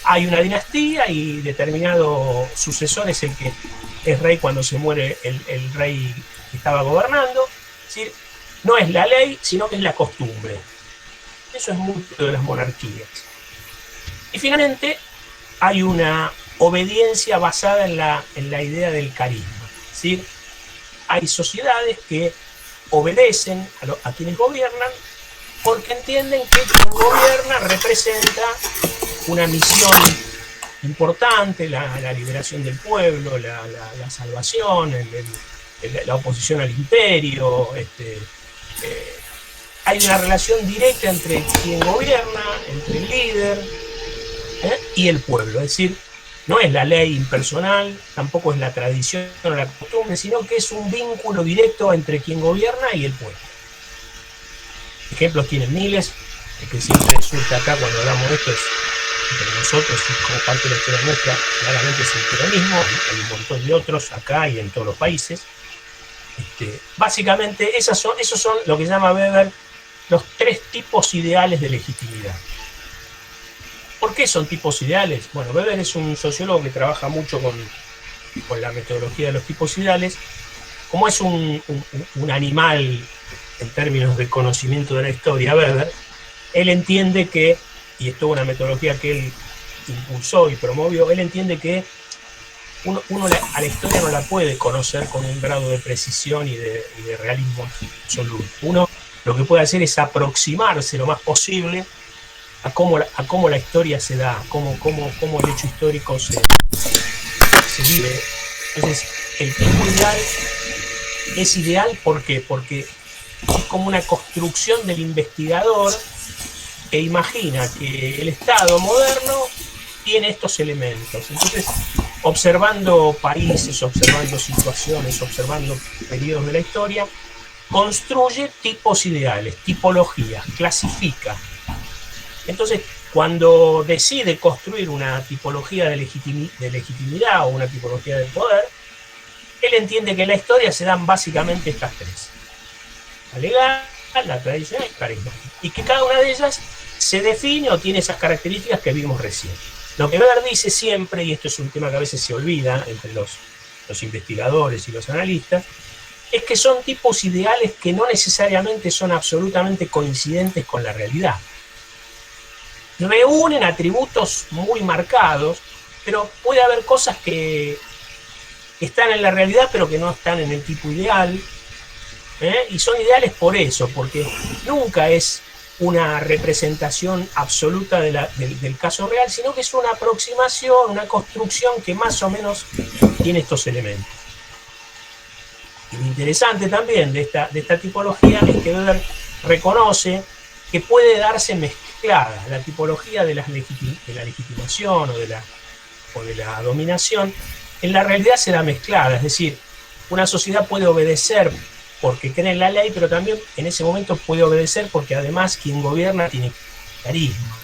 Speaker 1: hay una dinastía y determinado sucesor es el que es rey cuando se muere el rey que estaba gobernando. Es decir, no es la ley, sino que es la costumbre. Eso es mucho de las monarquías. Y finalmente hay una obediencia basada en la idea del carisma. Es decir, hay sociedades que obedecen a quienes gobiernan porque entienden que quien gobierna representa una misión importante, la liberación del pueblo, la salvación, la oposición al imperio. Hay una relación directa entre quien gobierna, entre el líder y el pueblo. Es decir, no es la ley impersonal, tampoco es la tradición o la costumbre, sino que es un vínculo directo entre quien gobierna y el pueblo. Ejemplos tienen miles, el que siempre surge acá cuando hablamos de esto es entre nosotros, como parte de la historia nuestra, claramente es el peronismo, hay un montón de otros acá y en todos los países. Básicamente esos son lo que llama Weber los 3 tipos ideales de legitimidad. ¿Por qué son tipos ideales? Bueno, Weber es un sociólogo que trabaja mucho con la metodología de los tipos ideales. Como es un animal en términos de conocimiento de la historia, Weber, él entiende que, y esto es una metodología que él impulsó y promovió, él entiende que uno a la historia no la puede conocer con un grado de precisión y de realismo absoluto. Uno lo que puede hacer es aproximarse lo más posible a cómo la historia se da, cómo el hecho histórico se vive. Entonces, el tipo ideal es ideal, ¿por qué? Porque es como una construcción del investigador que imagina que el Estado moderno tiene estos elementos. Entonces, observando países, observando situaciones, observando periodos de la historia, construye tipos ideales, tipologías, clasifica. Entonces, cuando decide construir una tipología de legitimidad o una tipología de poder, él entiende que en la historia se dan básicamente estas 3. La legal, la tradicional y el carismática. Y que cada una de ellas se define o tiene esas características que vimos recién. Lo que Weber dice siempre, y esto es un tema que a veces se olvida entre los investigadores y los analistas, es que son tipos ideales que no necesariamente son absolutamente coincidentes con la realidad. Reúnen atributos muy marcados, pero puede haber cosas que están en la realidad pero que no están en el tipo ideal, y son ideales por eso, porque nunca es una representación absoluta del caso real, sino que es una aproximación, una construcción que más o menos tiene estos elementos. Y lo interesante también de esta tipología es que Weber reconoce que puede darse mezclada la tipología de la legitimación o de la dominación. En la realidad se da mezclada, es decir, una sociedad puede obedecer porque cree en la ley, pero también en ese momento puede obedecer porque además quien gobierna tiene carisma.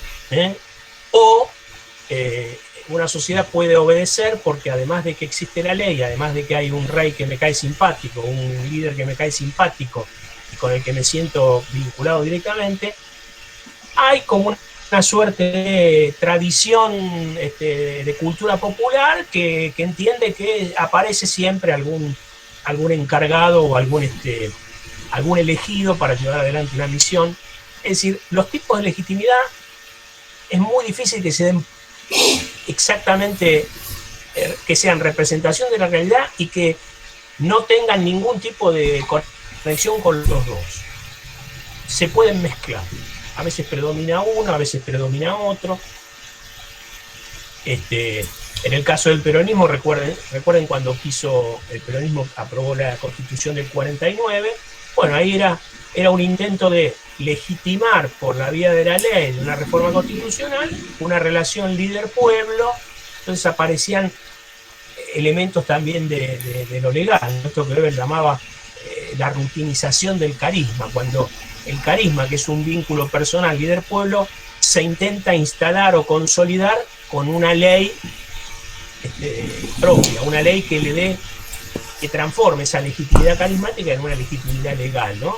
Speaker 1: O una sociedad puede obedecer porque además de que existe la ley, además de que hay un rey que me cae simpático, un líder que me cae simpático y con el que me siento vinculado directamente, hay como una suerte de tradición de cultura popular que entiende que aparece siempre algún encargado o algún elegido para llevar adelante una misión. Es decir, los tipos de legitimidad es muy difícil que se den exactamente, que sean representación de la realidad y que no tengan ningún tipo de conexión con los dos. Se pueden mezclar. A veces predomina uno, a veces predomina otro. En el caso del peronismo, recuerden cuando el peronismo aprobó la Constitución del 49, bueno, ahí era un intento de legitimar por la vía de la ley, de una reforma constitucional, una relación líder-pueblo. Entonces aparecían elementos también de lo legal, esto que Weber llamaba la rutinización del carisma, cuando el carisma, que es un vínculo personal líder-pueblo, se intenta instalar o consolidar con una ley propia, una ley que transforme esa legitimidad carismática en una legitimidad legal, ¿no?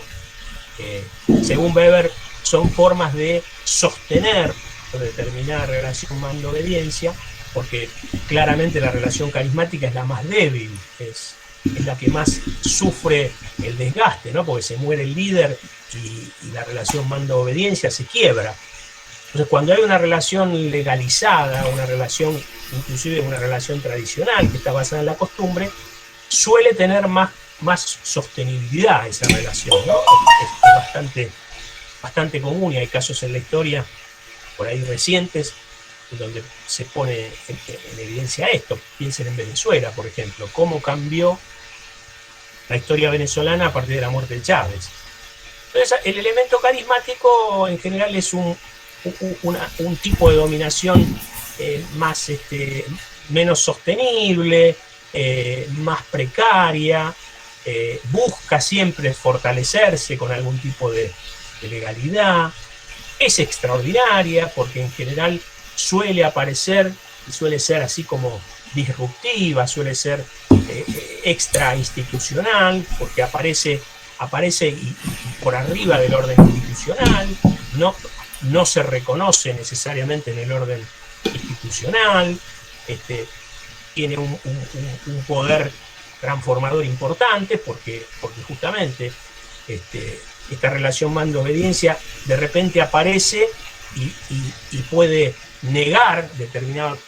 Speaker 1: Según Weber, son formas de sostener determinada relación mando-obediencia porque claramente la relación carismática es la más débil, es la que más sufre el desgaste, ¿no? Porque se muere el líder y la relación mando-obediencia se quiebra. Entonces, cuando hay una relación legalizada, una relación, inclusive una relación tradicional que está basada en la costumbre, suele tener más sostenibilidad esa relación, ¿no? Es bastante común, y hay casos en la historia, por ahí recientes, donde se pone en evidencia esto. Piensen en Venezuela, por ejemplo, cómo cambió la historia venezolana a partir de la muerte de Chávez. Entonces, el elemento carismático en general es un tipo de dominación menos sostenible, más precaria, busca siempre fortalecerse con algún tipo de legalidad, es extraordinaria porque en general suele aparecer y suele ser así como disruptiva, suele ser extra institucional, porque aparece y por arriba del orden institucional, no se reconoce necesariamente en el orden institucional, tiene un poder transformador importante porque justamente esta relación mando-obediencia de repente aparece y puede negar determinados.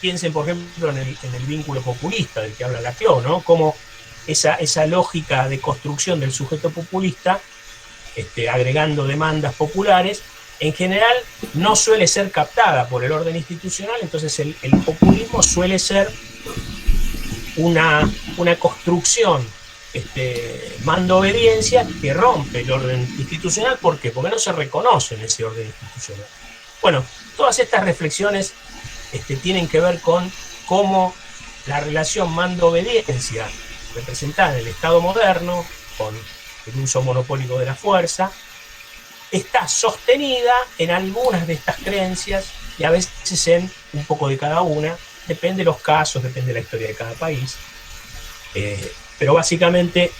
Speaker 1: Piensen, por ejemplo, en el vínculo populista del que habla Laclau, ¿no? Como esa lógica de construcción del sujeto populista, agregando demandas populares, en general no suele ser captada por el orden institucional. Entonces el populismo suele ser una construcción mando-obediencia que rompe el orden institucional. ¿Por qué? Porque no se reconoce en ese orden institucional. Bueno, todas estas reflexiones tienen que ver con cómo la relación mando-obediencia representada en el Estado moderno, con el uso monopólico de la fuerza, está sostenida en algunas de estas creencias y a veces en un poco de cada una, depende de los casos, depende de la historia de cada país, pero básicamente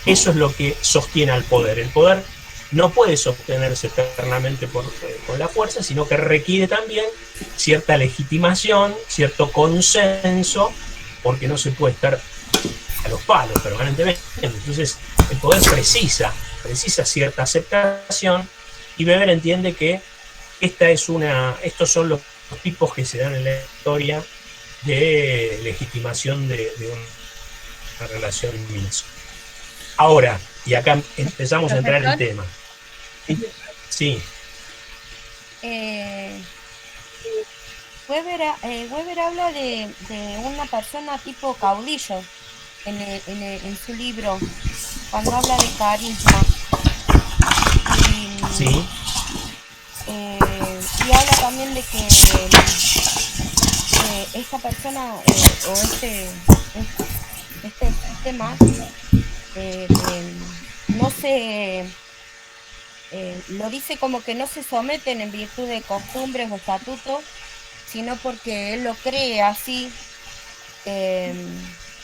Speaker 1: eso es lo que sostiene al poder. El poder no puede sostenerse eternamente con la fuerza, sino que requiere también cierta legitimación, cierto consenso, porque no se puede estar a los palos permanentemente. Entonces el poder precisa cierta aceptación, y Weber entiende que estos son los tipos que se dan en la historia de legitimación de una relación inmensa. Ahora, y acá empezamos a entrar en tema. Sí.
Speaker 3: Weber habla de una persona tipo caudillo en su libro, cuando habla de carisma.
Speaker 1: Sí.
Speaker 3: Y habla también de que esta persona o este sistema no se lo dice como que no se someten en virtud de costumbres o estatutos, sino porque él lo cree así,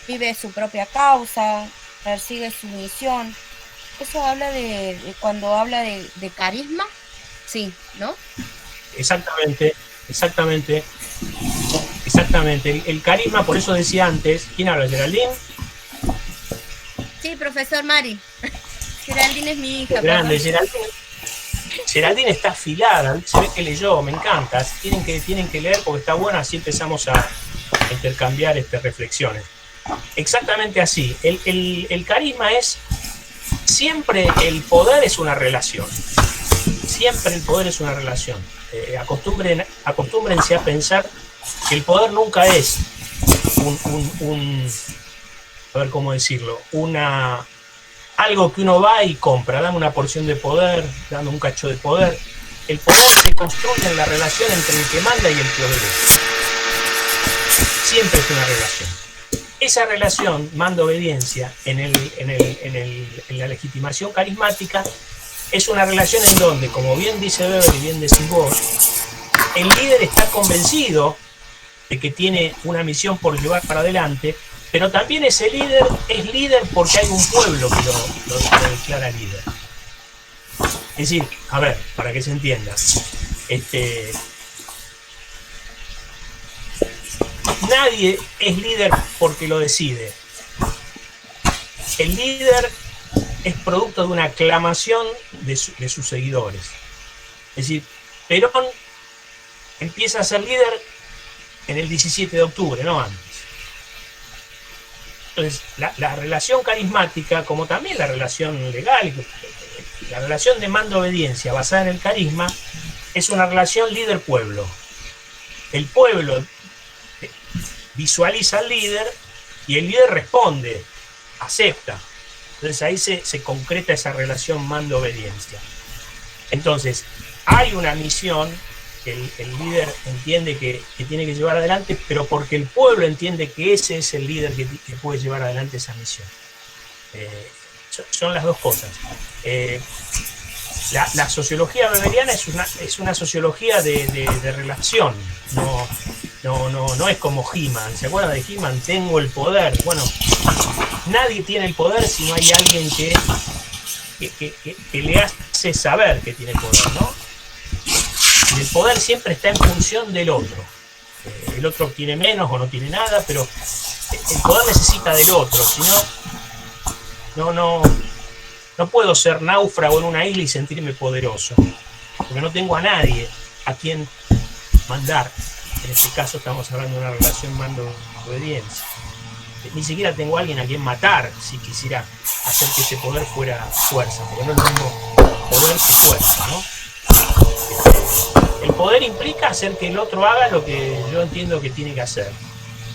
Speaker 3: vive su propia causa, persigue su misión. Eso habla de cuando habla de carisma, sí, ¿no?
Speaker 1: Exactamente. El carisma, por eso decía antes, ¿quién habla? ¿Geraldine?
Speaker 3: Sí, profesor Mari. Geraldine es mi hija.
Speaker 1: Grande, Geraldine está afilada, se ve que leyó, me encanta. Tienen que leer porque está bueno, así empezamos a intercambiar reflexiones. Exactamente así. El carisma es, siempre el poder es una relación. Siempre el poder es una relación. Acostúmbrense a pensar que el poder nunca es a ver cómo decirlo, algo que uno va y compra, dame una porción de poder, dame un cacho de poder. El poder se construye en la relación entre el que manda y el que obedece. Siempre es una relación. Esa relación, mando-obediencia, en la legitimación carismática, es una relación en donde, como bien dice Weber y bien decís vos, el líder está convencido de que tiene una misión por llevar para adelante, pero también ese líder es líder porque hay un pueblo que lo declara líder. Es decir, a ver, para que se entienda, nadie es líder porque lo decide. El líder es producto de una aclamación de sus seguidores. Es decir, Perón empieza a ser líder en el 17 de octubre, no antes. Entonces, la relación carismática, como también la relación legal, la relación de mando-obediencia basada en el carisma, es una relación líder-pueblo. El pueblo visualiza al líder y el líder responde, acepta. Entonces ahí se concreta esa relación mando-obediencia. Entonces, hay una misión que el líder entiende que tiene que llevar adelante, pero porque el pueblo entiende que ese es el líder que puede llevar adelante esa misión. Son las dos cosas. La sociología weberiana es una sociología de relación. No es como He-Man. ¿Se acuerdan de He-Man? Tengo el poder. Bueno, nadie tiene el poder si no hay alguien que le hace saber que tiene poder, ¿no? Y el poder siempre está en función del otro. El otro tiene menos o no tiene nada, pero el poder necesita del otro. Si no puedo ser náufrago en una isla y sentirme poderoso, porque no tengo a nadie a quien mandar. En este caso estamos hablando de una relación mando-obediencia. Ni siquiera tengo a alguien a quien matar si quisiera hacer que ese poder fuera fuerza, porque no es lo mismo poder que fuerza, ¿no? El poder implica hacer que el otro haga lo que yo entiendo que tiene que hacer.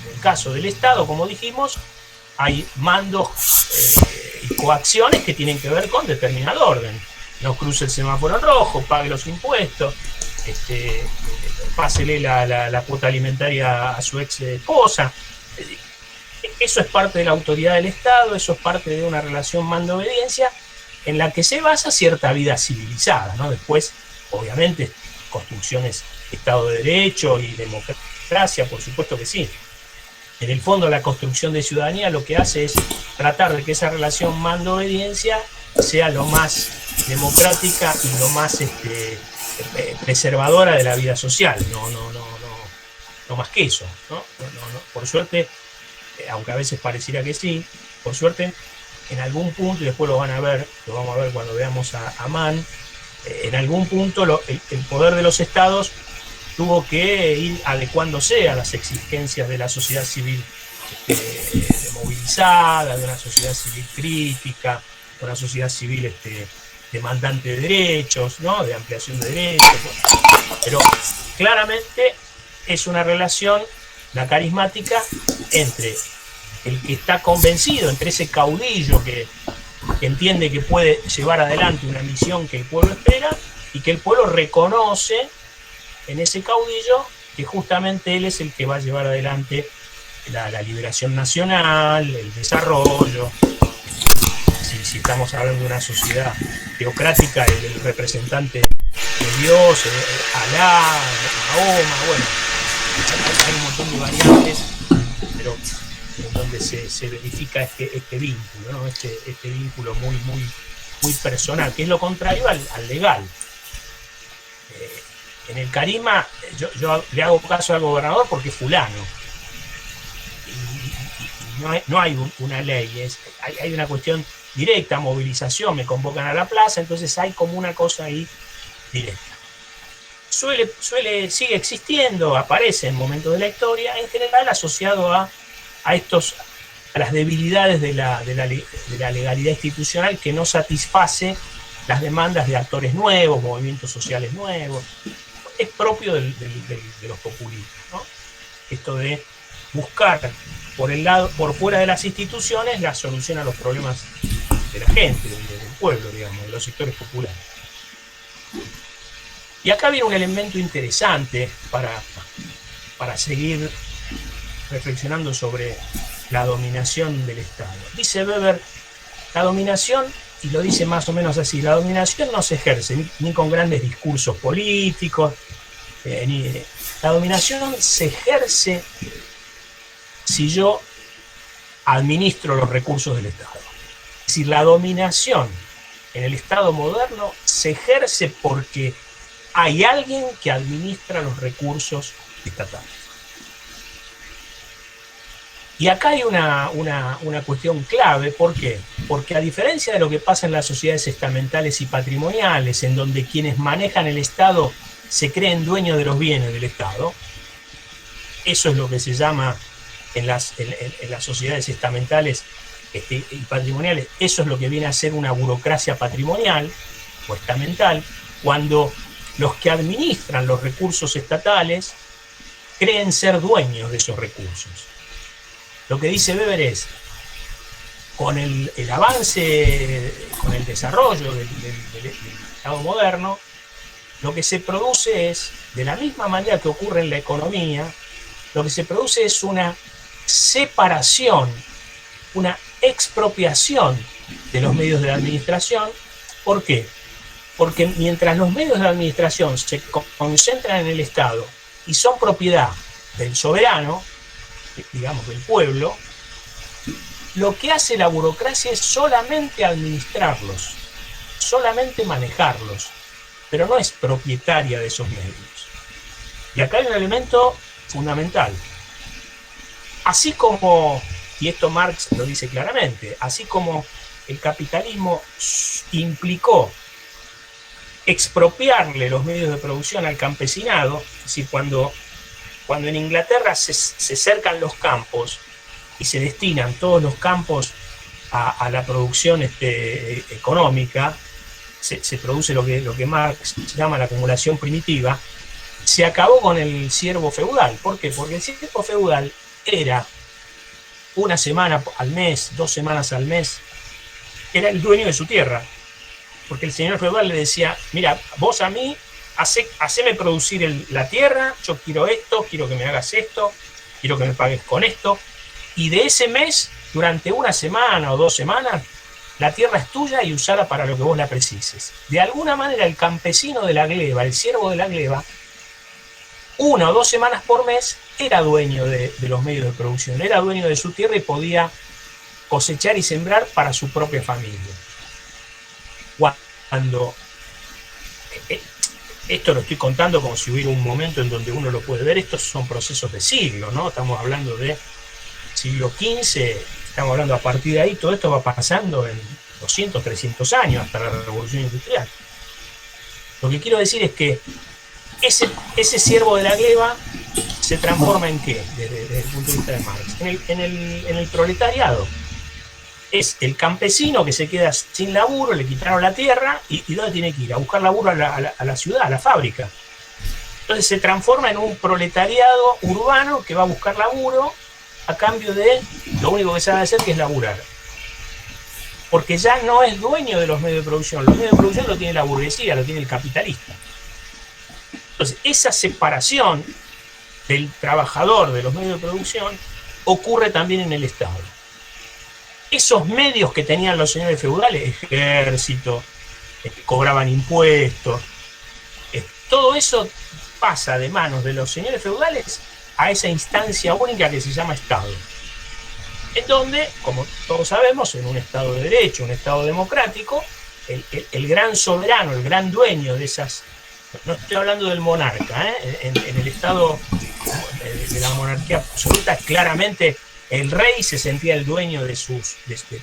Speaker 1: En el caso del Estado, como dijimos, hay mandos y coacciones que tienen que ver con determinado orden. No cruce el semáforo en rojo, pague los impuestos, pásele la cuota alimentaria a su ex esposa. Eso es parte de la autoridad del Estado, eso es parte de una relación mando-obediencia en la que se basa cierta vida civilizada, ¿no? Después, obviamente, construcciones de Estado de Derecho y democracia, por supuesto que sí. En el fondo, la construcción de ciudadanía lo que hace es tratar de que esa relación mando-obediencia sea lo más democrática y lo más preservadora de la vida social, no más que eso, ¿no? Por suerte, aunque a veces pareciera que sí, por suerte, en algún punto, y después lo vamos a ver cuando veamos a Mann, en algún punto el poder de los estados tuvo que ir adecuándose a las exigencias de la sociedad civil movilizada, de una sociedad civil crítica, de una sociedad civil demandante de derechos, ¿no? De ampliación de derechos, ¿no? Pero claramente es una relación, la carismática, entre el que está convencido, entre ese caudillo que entiende que puede llevar adelante una misión que el pueblo espera y que el pueblo reconoce en ese caudillo que justamente él es el que va a llevar adelante la liberación nacional, el desarrollo. Si estamos hablando de una sociedad teocrática, el representante de Dios, Alá, Mahoma, bueno, hay un montón de variantes, pero en donde se verifica este vínculo, ¿no? Este vínculo muy personal, que es lo contrario al legal. En el carisma, yo le hago caso al gobernador porque es fulano. Y no hay una ley, hay una cuestión directa, movilización, me convocan a la plaza, entonces hay como una cosa ahí directa. Sigue existiendo, aparece en momentos de la historia, en general asociado a las debilidades de la legalidad institucional que no satisface las demandas de actores nuevos, movimientos sociales nuevos. Es propio de los populismos, ¿no? Esto de buscar por fuera de las instituciones la solución a los problemas de la gente, del pueblo, digamos, de los sectores populares. Y acá viene un elemento interesante para seguir reflexionando sobre la dominación del Estado. Dice Weber, la dominación, y lo dice más o menos así, la dominación no se ejerce ni con grandes discursos políticos, la dominación se ejerce si yo administro los recursos del Estado. Es decir, la dominación en el Estado moderno se ejerce porque hay alguien que administra los recursos estatales. Y acá hay una cuestión clave. ¿Por qué? Porque a diferencia de lo que pasa en las sociedades estamentales y patrimoniales, en donde quienes manejan el Estado se creen dueños de los bienes del Estado, eso es lo que se llama en las sociedades estamentales y patrimoniales, eso es lo que viene a ser una burocracia patrimonial o estamental, cuando los que administran los recursos estatales creen ser dueños de esos recursos. Lo que dice Weber es, con el avance, con el desarrollo del Estado moderno, lo que se produce es, de la misma manera que ocurre en la economía, lo que se produce es una separación, una expropiación de los medios de la administración. ¿Por qué? Porque mientras los medios de la administración se concentran en el Estado y son propiedad del soberano, digamos del pueblo, lo que hace la burocracia es solamente administrarlos, solamente manejarlos, pero no es propietaria de esos medios. Y acá hay un elemento fundamental. Así como, y esto Marx lo dice claramente, así como el capitalismo implicó expropiarle los medios de producción al campesinado, es decir, cuando en Inglaterra se cercan los campos y se destinan todos los campos a la producción económica, se produce lo que Marx llama la acumulación primitiva, se acabó con el siervo feudal. ¿Por qué? Porque el siervo feudal era una semana al mes, 2 semanas al mes, era el dueño de su tierra. Porque el señor feudal le decía, mira, vos a mí, haceme producir la tierra, yo quiero esto, quiero que me hagas esto, quiero que me pagues con esto, y de ese mes, durante 1 semana o 2 semanas, la tierra es tuya y usada para lo que vos la precises. De alguna manera el campesino de la gleba, el siervo de la gleba, 1 o 2 semanas por mes era dueño de los medios de producción, era dueño de su tierra y podía cosechar y sembrar para su propia familia. Cuando esto lo estoy contando como si hubiera un momento en donde uno lo puede ver, estos son procesos de siglos, ¿no? Estamos hablando de siglo XV, estamos hablando a partir de ahí, todo esto va pasando en 200, 300 años hasta la Revolución Industrial. Lo que quiero decir es que ese siervo de la gleba se transforma en ¿qué? Desde el punto de vista de Marx. En el proletariado. Es el campesino que se queda sin laburo, le quitaron la tierra y ¿dónde tiene que ir? A buscar laburo a la ciudad, a la fábrica. Entonces se transforma en un proletariado urbano que va a buscar laburo a cambio de lo único que sabe hacer, que es laburar. Porque ya no es dueño de los medios de producción. Los medios de producción lo tiene la burguesía, lo tiene el capitalista. Entonces esa separación del trabajador de los medios de producción ocurre también en el Estado. Esos medios que tenían los señores feudales, ejército, cobraban impuestos, todo eso pasa de manos de los señores feudales a esa instancia única que se llama Estado. En donde, como todos sabemos, en un Estado de derecho, un Estado democrático, el gran soberano, el gran dueño de esas... No estoy hablando del monarca, en el Estado de la monarquía absoluta, claramente el rey se sentía el dueño de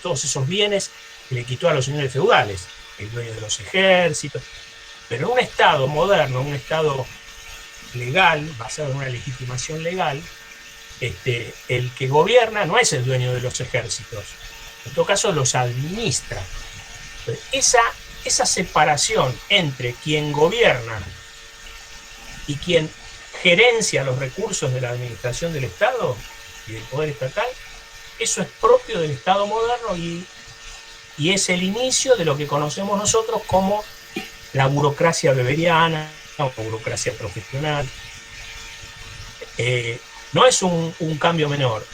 Speaker 1: todos esos bienes que le quitó a los señores feudales, el dueño de los ejércitos. Pero en un Estado moderno, un Estado legal, basado en una legitimación legal, el que gobierna no es el dueño de los ejércitos, en todo caso los administra. Entonces, esa separación entre quien gobierna y quien gerencia los recursos de la administración del Estado y del poder estatal, eso es propio del Estado moderno y es el inicio de lo que conocemos nosotros como la burocracia weberiana o burocracia profesional. No es un cambio menor.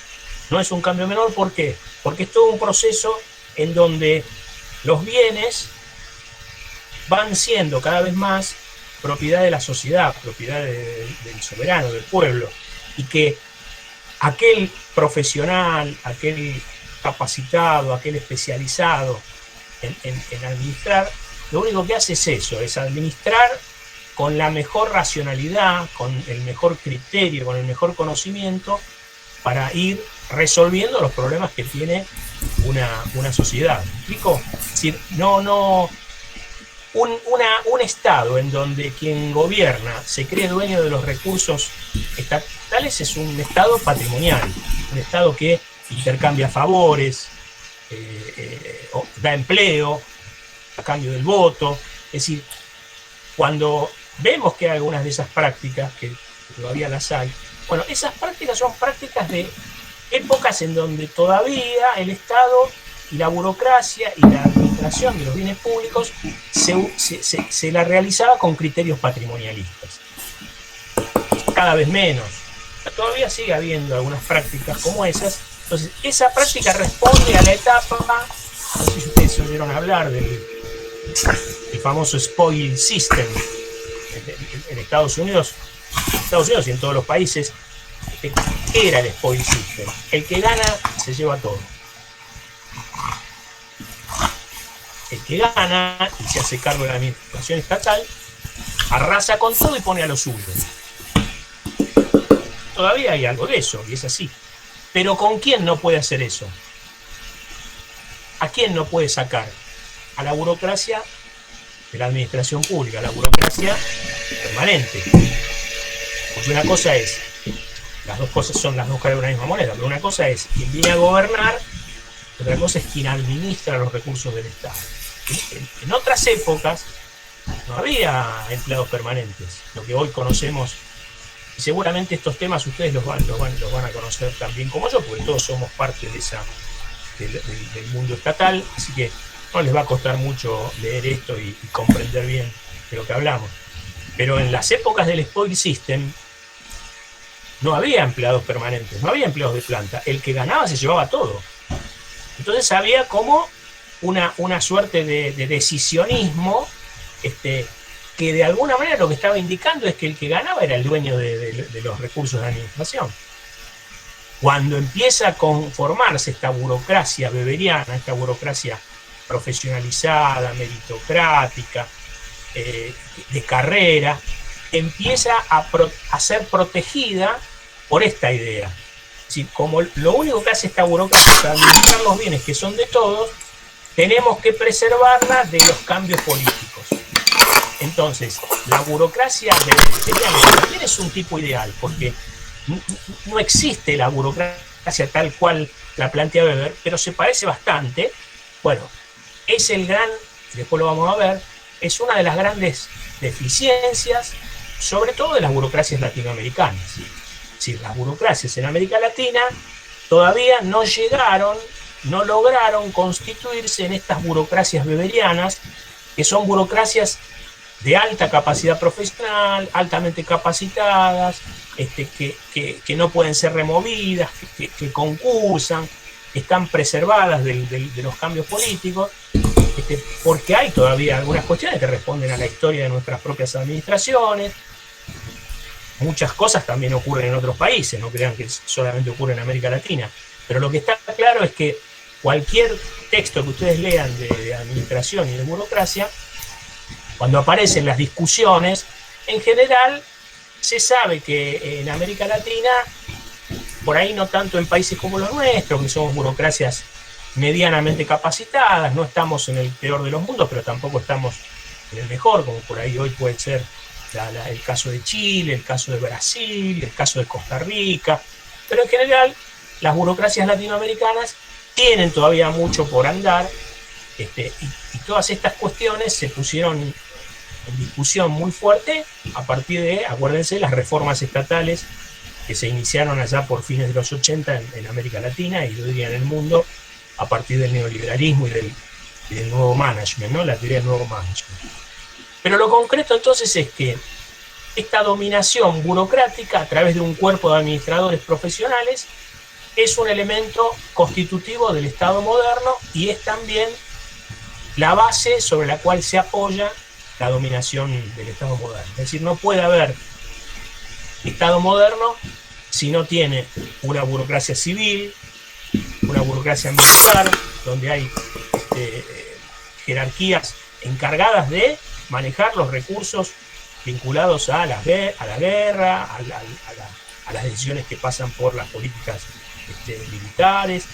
Speaker 1: No es un cambio menor, ¿por qué? Porque es todo un proceso en donde los bienes van siendo cada vez más propiedad de la sociedad, propiedad del soberano, del pueblo, y que aquel profesional, aquel capacitado, aquel especializado en administrar, lo único que hace es eso, es administrar con la mejor racionalidad, con el mejor criterio, con el mejor conocimiento, para ir resolviendo los problemas que tiene una sociedad. ¿Me explico? Es decir, un Estado en donde quien gobierna se cree dueño de los recursos estatales es un Estado patrimonial, un Estado que intercambia favores, da empleo a cambio del voto. Es decir, cuando vemos que hay algunas de esas prácticas, que todavía las hay, bueno, esas prácticas son prácticas de épocas en donde todavía el Estado y la burocracia y la administración de los bienes públicos se la realizaba con criterios patrimonialistas. Cada vez menos. Todavía sigue habiendo algunas prácticas como esas. Entonces, esa práctica responde a la etapa, no sé si ustedes oyeron hablar del famoso spoil system en Estados Unidos y en todos los países. Era el spoil system. El que gana se lleva todo. El que gana y se hace cargo de la administración estatal arrasa con todo y pone a lo suyo. Todavía hay algo de eso, y es así. Pero ¿con quién no puede hacer eso? ¿A quién no puede sacar? A la burocracia de la administración pública, a la burocracia permanente. Porque una cosa es, las dos cosas son las dos caras de una misma moneda, pero una cosa es quien viene a gobernar, otra cosa es quien administra los recursos del Estado. En otras épocas no había empleados permanentes, lo que hoy conocemos, y seguramente estos temas ustedes los van a conocer tan bien como yo, porque todos somos parte de del mundo estatal, así que no les va a costar mucho leer esto y comprender bien de lo que hablamos. Pero en las épocas del spoil system no había empleados permanentes, no había empleados de planta. El que ganaba se llevaba todo. Entonces había como una suerte de decisionismo que de alguna manera lo que estaba indicando es que el que ganaba era el dueño de los recursos de administración. Cuando empieza a conformarse esta burocracia beberiana, esta burocracia profesionalizada, meritocrática, de carrera, empieza a ser protegida por esta idea. Es decir, como lo único que hace esta burocracia es administrar los bienes que son de todos, tenemos que preservarla de los cambios políticos. Entonces, la burocracia también es un tipo ideal, porque no existe la burocracia tal cual la plantea Weber, pero se parece bastante. Bueno, es el gran, después lo vamos a ver, es una de las grandes deficiencias, sobre todo de las burocracias latinoamericanas. Es decir, las burocracias en América Latina todavía no lograron constituirse en estas burocracias weberianas, que son burocracias de alta capacidad profesional, altamente capacitadas, que no pueden ser removidas, que concursan, que están preservadas de los cambios políticos, porque hay todavía algunas cuestiones que responden a la historia de nuestras propias administraciones. Muchas cosas también ocurren en otros países, no crean que solamente ocurre en América Latina, pero lo que está claro es que cualquier texto que ustedes lean de administración y de burocracia, cuando aparecen las discusiones, en general se sabe que en América Latina, por ahí no tanto en países como los nuestros, que somos burocracias medianamente capacitadas, no estamos en el peor de los mundos, pero tampoco estamos en el mejor, como por ahí hoy puede ser el caso de Chile, el caso de Brasil, el caso de Costa Rica, pero en general las burocracias latinoamericanas tienen todavía mucho por andar, y todas estas cuestiones se pusieron en discusión muy fuerte a partir de, acuérdense, las reformas estatales que se iniciaron allá por fines de los 80 en América Latina y yo diría en el mundo, a partir del neoliberalismo y del nuevo management, ¿no? La teoría del nuevo management. Pero lo concreto entonces es que esta dominación burocrática a través de un cuerpo de administradores profesionales es un elemento constitutivo del Estado moderno y es también la base sobre la cual se apoya la dominación del Estado moderno. Es decir, no puede haber Estado moderno si no tiene una burocracia civil, una burocracia militar, donde hay jerarquías encargadas de manejar los recursos vinculados a la guerra, a las decisiones que pasan por las políticas militares.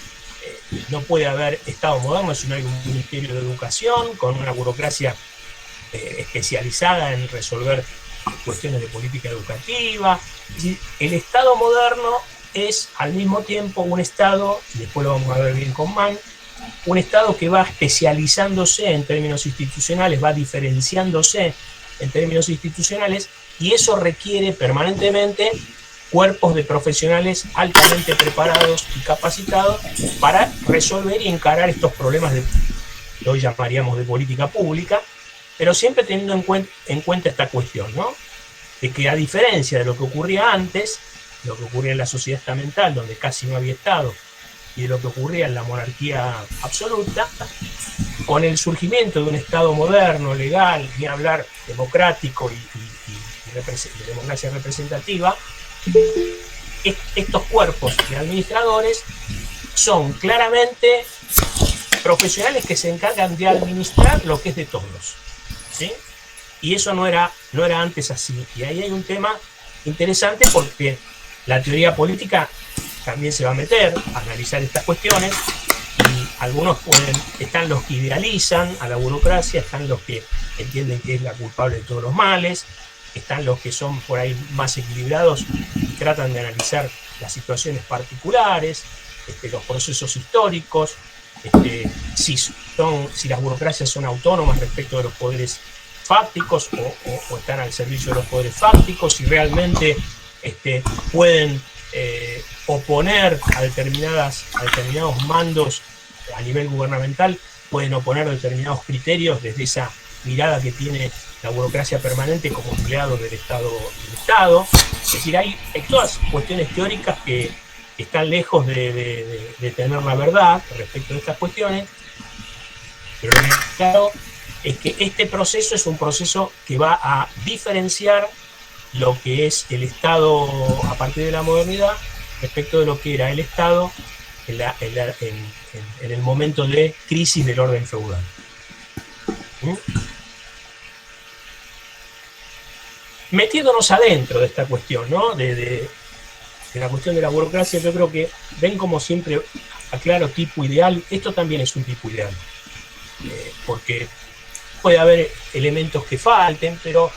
Speaker 1: No puede haber Estado moderno si no hay un Ministerio de Educación con una burocracia especializada en resolver cuestiones de política educativa. Es decir, el Estado moderno es al mismo tiempo un Estado, y después lo vamos a ver bien con Mann, un Estado que va especializándose en términos institucionales, va diferenciándose en términos institucionales, y eso requiere permanentemente cuerpos de profesionales altamente preparados y capacitados para resolver y encarar estos problemas que hoy llamaríamos de política pública, pero siempre teniendo en cuenta esta cuestión, ¿no? De que a diferencia de lo que ocurría antes, lo que ocurría en la sociedad estamental, donde casi no había Estado, y de lo que ocurría en la monarquía absoluta, con el surgimiento de un Estado moderno, legal, ni hablar democrático y de democracia representativa, estos cuerpos de administradores son claramente profesionales que se encargan de administrar lo que es de todos, ¿sí? Y eso no era antes así. Y ahí hay un tema interesante porque la teoría política también se va a meter a analizar estas cuestiones, y algunos están los que idealizan a la burocracia, están los que entienden que es la culpable de todos los males, están los que son por ahí más equilibrados y tratan de analizar las situaciones particulares, los procesos históricos, si las burocracias son autónomas respecto de los poderes fácticos o están al servicio de los poderes fácticos, si realmente pueden oponer a determinados mandos a nivel gubernamental, pueden oponer determinados criterios desde esa mirada que tiene la burocracia permanente como empleado del Estado. Es decir, hay todas cuestiones teóricas que están lejos de tener la verdad respecto de estas cuestiones, pero lo claro es que este proceso es un proceso que va a diferenciar lo que es el Estado a partir de la modernidad respecto de lo que era el Estado en el momento de crisis del orden feudal. Metiéndonos adentro de esta cuestión, ¿no? de la cuestión de la burocracia, yo creo que ven como siempre aclaro tipo ideal. Esto también es un tipo ideal, porque puede haber elementos que falten, pero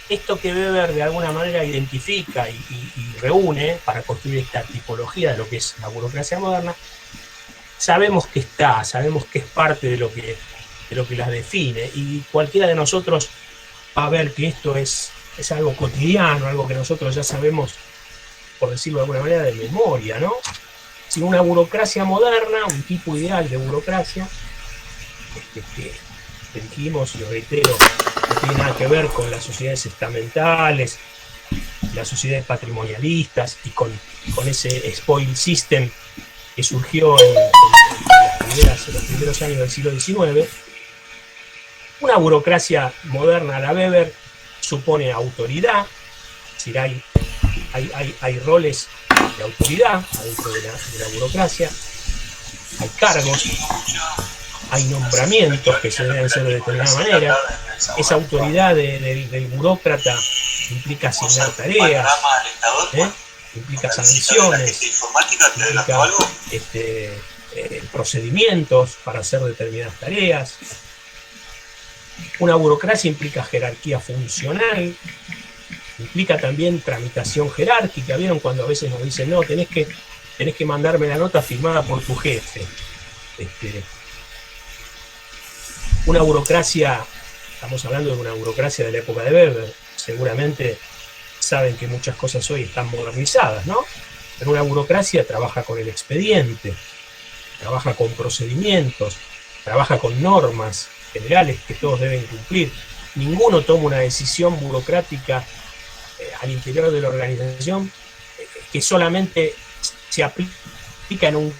Speaker 1: esto que Weber de alguna manera identifica y reúne para construir esta tipología de lo que es la burocracia moderna, sabemos que es parte de lo que la define, y cualquiera de nosotros va a ver que esto es algo cotidiano, algo que nosotros ya sabemos, por decirlo de alguna manera, de memoria, ¿no? Si una burocracia moderna, un tipo ideal de burocracia, que dijimos, y reitero, no tiene nada que ver con las sociedades estamentales, las sociedades patrimonialistas y con ese spoil system que surgió en los primeros años del siglo XIX. Una burocracia moderna a la Weber supone autoridad, es decir, hay roles de autoridad dentro de la burocracia, hay cargos, hay nombramientos que se deben hacer de determinada manera. Esa autoridad del burócrata implica asignar tareas, implica sanciones, implica procedimientos para hacer determinadas tareas. Una burocracia implica jerarquía funcional, implica también tramitación jerárquica. ¿Vieron cuando a veces nos dicen, no, tenés que mandarme la nota firmada por tu jefe? Una burocracia, estamos hablando de una burocracia de la época de Weber, seguramente saben que muchas cosas hoy están modernizadas, ¿no? Pero una burocracia trabaja con el expediente, trabaja con procedimientos, trabaja con normas generales que todos deben cumplir. Ninguno toma una decisión burocrática al interior de la organización que solamente se aplica en un...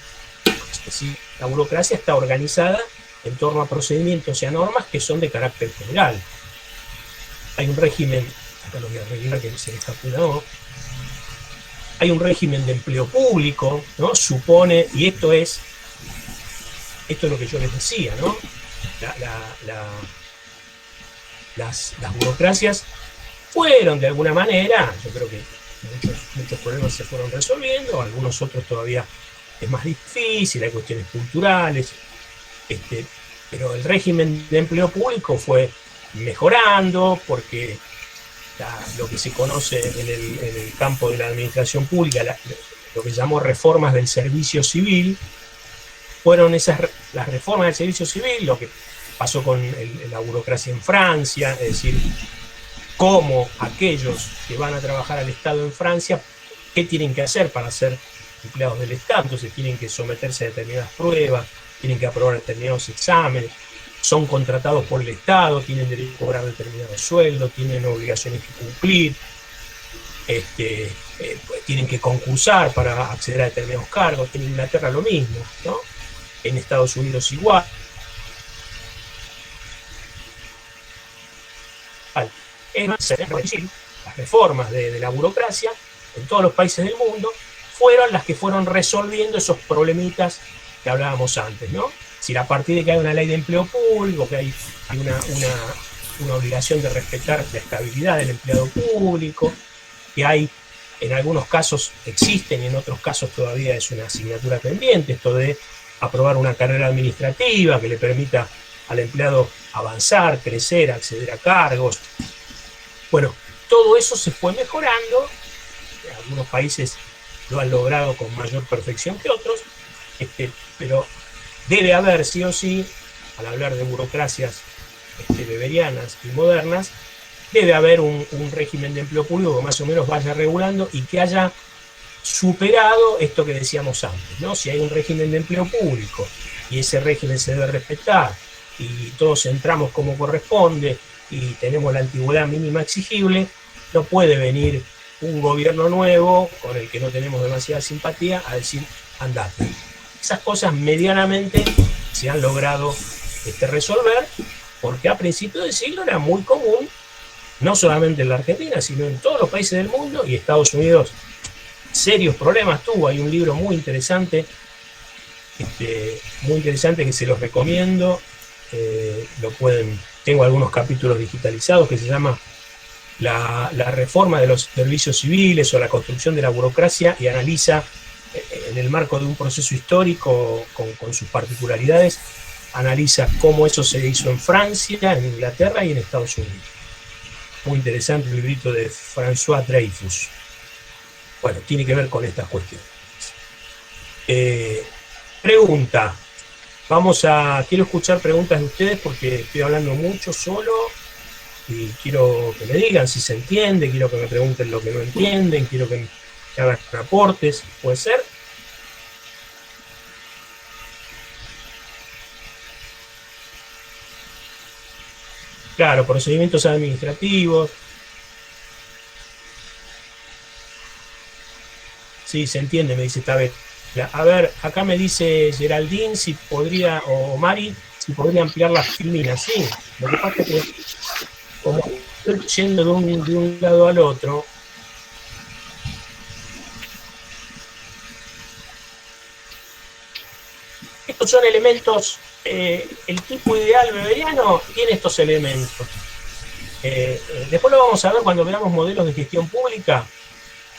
Speaker 1: Es decir, la burocracia está organizada en torno a procedimientos y a normas que son de carácter general. Hay un régimen, acá lo voy a arreglar que se está apurado, hay un régimen de empleo público, ¿no? Supone, y esto es lo que yo les decía, ¿no? Las burocracias fueron de alguna manera, yo creo que muchos problemas se fueron resolviendo, algunos otros todavía es más difícil, hay cuestiones culturales, pero el régimen de empleo público fue mejorando porque lo que se conoce en el campo de la administración pública, lo que llamó reformas del servicio civil, fueron las reformas del servicio civil, lo que pasó con la burocracia en Francia, es decir, cómo aquellos que van a trabajar al Estado en Francia, qué tienen que hacer para ser empleados del Estado. Entonces tienen que someterse a determinadas pruebas, tienen que aprobar determinados exámenes, son contratados por el Estado, tienen derecho a cobrar determinados sueldos, tienen obligaciones que cumplir, pues tienen que concursar para acceder a determinados cargos. En Inglaterra lo mismo, ¿no? En Estados Unidos igual. Las reformas de la burocracia en todos los países del mundo fueron las que fueron resolviendo esos problemitas que hablábamos antes, ¿no? Si a partir de que hay una ley de empleo público, que hay una obligación de respetar la estabilidad del empleado público, que hay, en algunos casos existen y en otros casos todavía es una asignatura pendiente, esto de aprobar una carrera administrativa que le permita al empleado avanzar, crecer, acceder a cargos. Bueno, todo eso se fue mejorando, algunos países lo han logrado con mayor perfección que otros, pero debe haber, sí o sí, al hablar de burocracias weberianas y modernas, debe haber un régimen de empleo público que más o menos vaya regulando y que haya superado esto que decíamos antes, ¿no? Si hay un régimen de empleo público y ese régimen se debe respetar y todos entramos como corresponde y tenemos la antigüedad mínima exigible, no puede venir un gobierno nuevo con el que no tenemos demasiada simpatía a decir andate. Esas cosas medianamente se han logrado resolver, porque a principios del siglo era muy común, no solamente en la Argentina, sino en todos los países del mundo, y Estados Unidos serios problemas tuvo. Hay un libro muy interesante que se los recomiendo, tengo algunos capítulos digitalizados, que se llama la reforma de los servicios civiles o la construcción de la burocracia, y analiza en el marco de un proceso histórico con sus particularidades, analiza cómo eso se hizo en Francia, en Inglaterra y en Estados Unidos. Muy interesante el librito de François Dreyfus. Bueno, tiene que ver con estas cuestiones. Pregunta. Quiero escuchar preguntas de ustedes porque estoy hablando mucho solo y quiero que me digan si se entiende, quiero que me pregunten lo que no entienden, quiero que hagan aportes, ¿puede ser? Claro, procedimientos administrativos. Sí, se entiende, me dice Tabet. A ver, acá me dice Geraldine si podría, o Mari, si podría ampliar las filminas. Sí, lo que pasa es que como estoy yendo de un lado al otro, estos son elementos, el tipo ideal weberiano tiene estos elementos. Después lo vamos a ver cuando veamos modelos de gestión pública.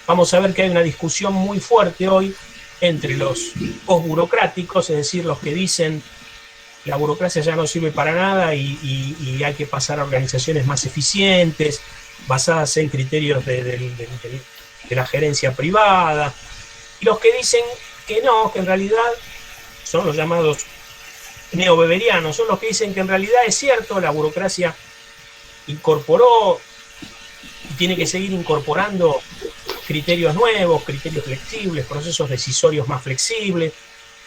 Speaker 1: Vamos a ver que hay una discusión muy fuerte hoy entre los posburocráticos, es decir, los que dicen la burocracia ya no sirve para nada y hay que pasar a organizaciones más eficientes, basadas en criterios de la gerencia privada, y los que dicen que no, que en realidad son los llamados neoweberianos, son los que dicen que en realidad es cierto, la burocracia incorporó y tiene que seguir incorporando criterios nuevos, criterios flexibles, procesos decisorios más flexibles,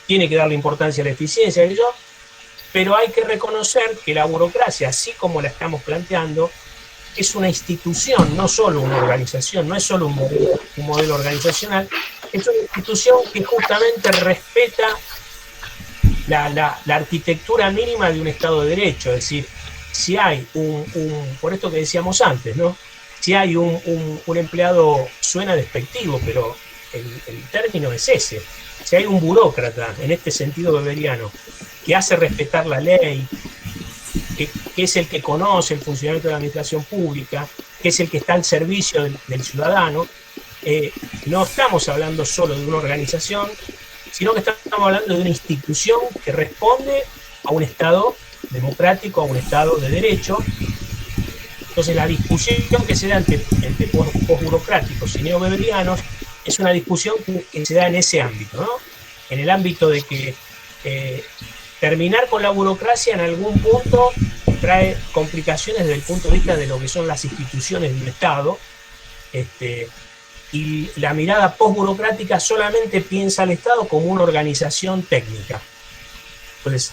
Speaker 1: tiene que darle importancia a la eficiencia, pero hay que reconocer que la burocracia, así como la estamos planteando, es una institución, no solo una organización, no es solo un modelo organizacional, es una institución que justamente respeta la arquitectura mínima de un Estado de Derecho. Es decir, si hay por esto que decíamos antes, ¿no? Si hay un empleado, suena despectivo, pero el término es ese. Si hay un burócrata, en este sentido weberiano, que hace respetar la ley, que es el que conoce el funcionamiento de la administración pública, que es el que está al servicio del ciudadano, no estamos hablando solo de una organización, sino que estamos hablando de una institución que responde a un Estado democrático, a un Estado de derecho. Entonces la discusión que se da entre posburocráticos y neoweberianos es una discusión que se da en ese ámbito, ¿no? En el ámbito de que terminar con la burocracia en algún punto trae complicaciones desde el punto de vista de lo que son las instituciones de un Estado, y la mirada posburocrática solamente piensa al Estado como una organización técnica. Entonces,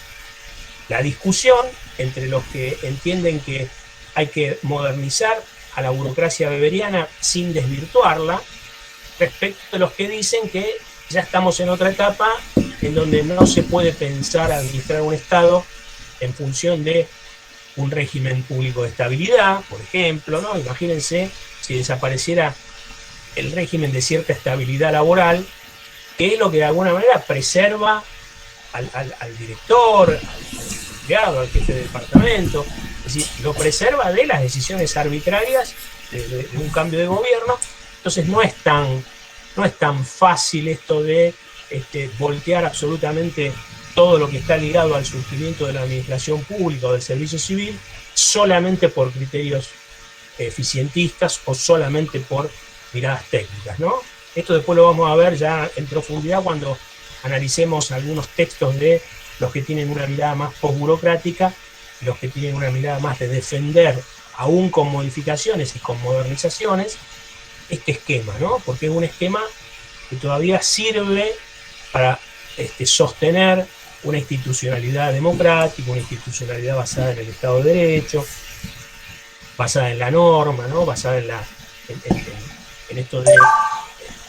Speaker 1: la discusión entre los que entienden que hay que modernizar a la burocracia weberiana sin desvirtuarla, respecto de los que dicen que ya estamos en otra etapa en donde no se puede pensar administrar un Estado en función de un régimen público de estabilidad, por ejemplo, ¿no? Imagínense si desapareciera el régimen de cierta estabilidad laboral, que es lo que de alguna manera preserva al director, al empleado, al jefe de departamento, es decir, lo preserva de las decisiones arbitrarias de un cambio de gobierno. Entonces no es tan fácil esto de voltear absolutamente todo lo que está ligado al surgimiento de la administración pública o del servicio civil solamente por criterios eficientistas o solamente por miradas técnicas, ¿no? Esto después lo vamos a ver ya en profundidad cuando analicemos algunos textos de los que tienen una mirada más posburocrática y los que tienen una mirada más de defender, aún con modificaciones y con modernizaciones, este esquema, ¿no? Porque es un esquema que todavía sirve para sostener una institucionalidad democrática, una institucionalidad basada en el Estado de Derecho, basada en la norma, ¿no? Basada en esto de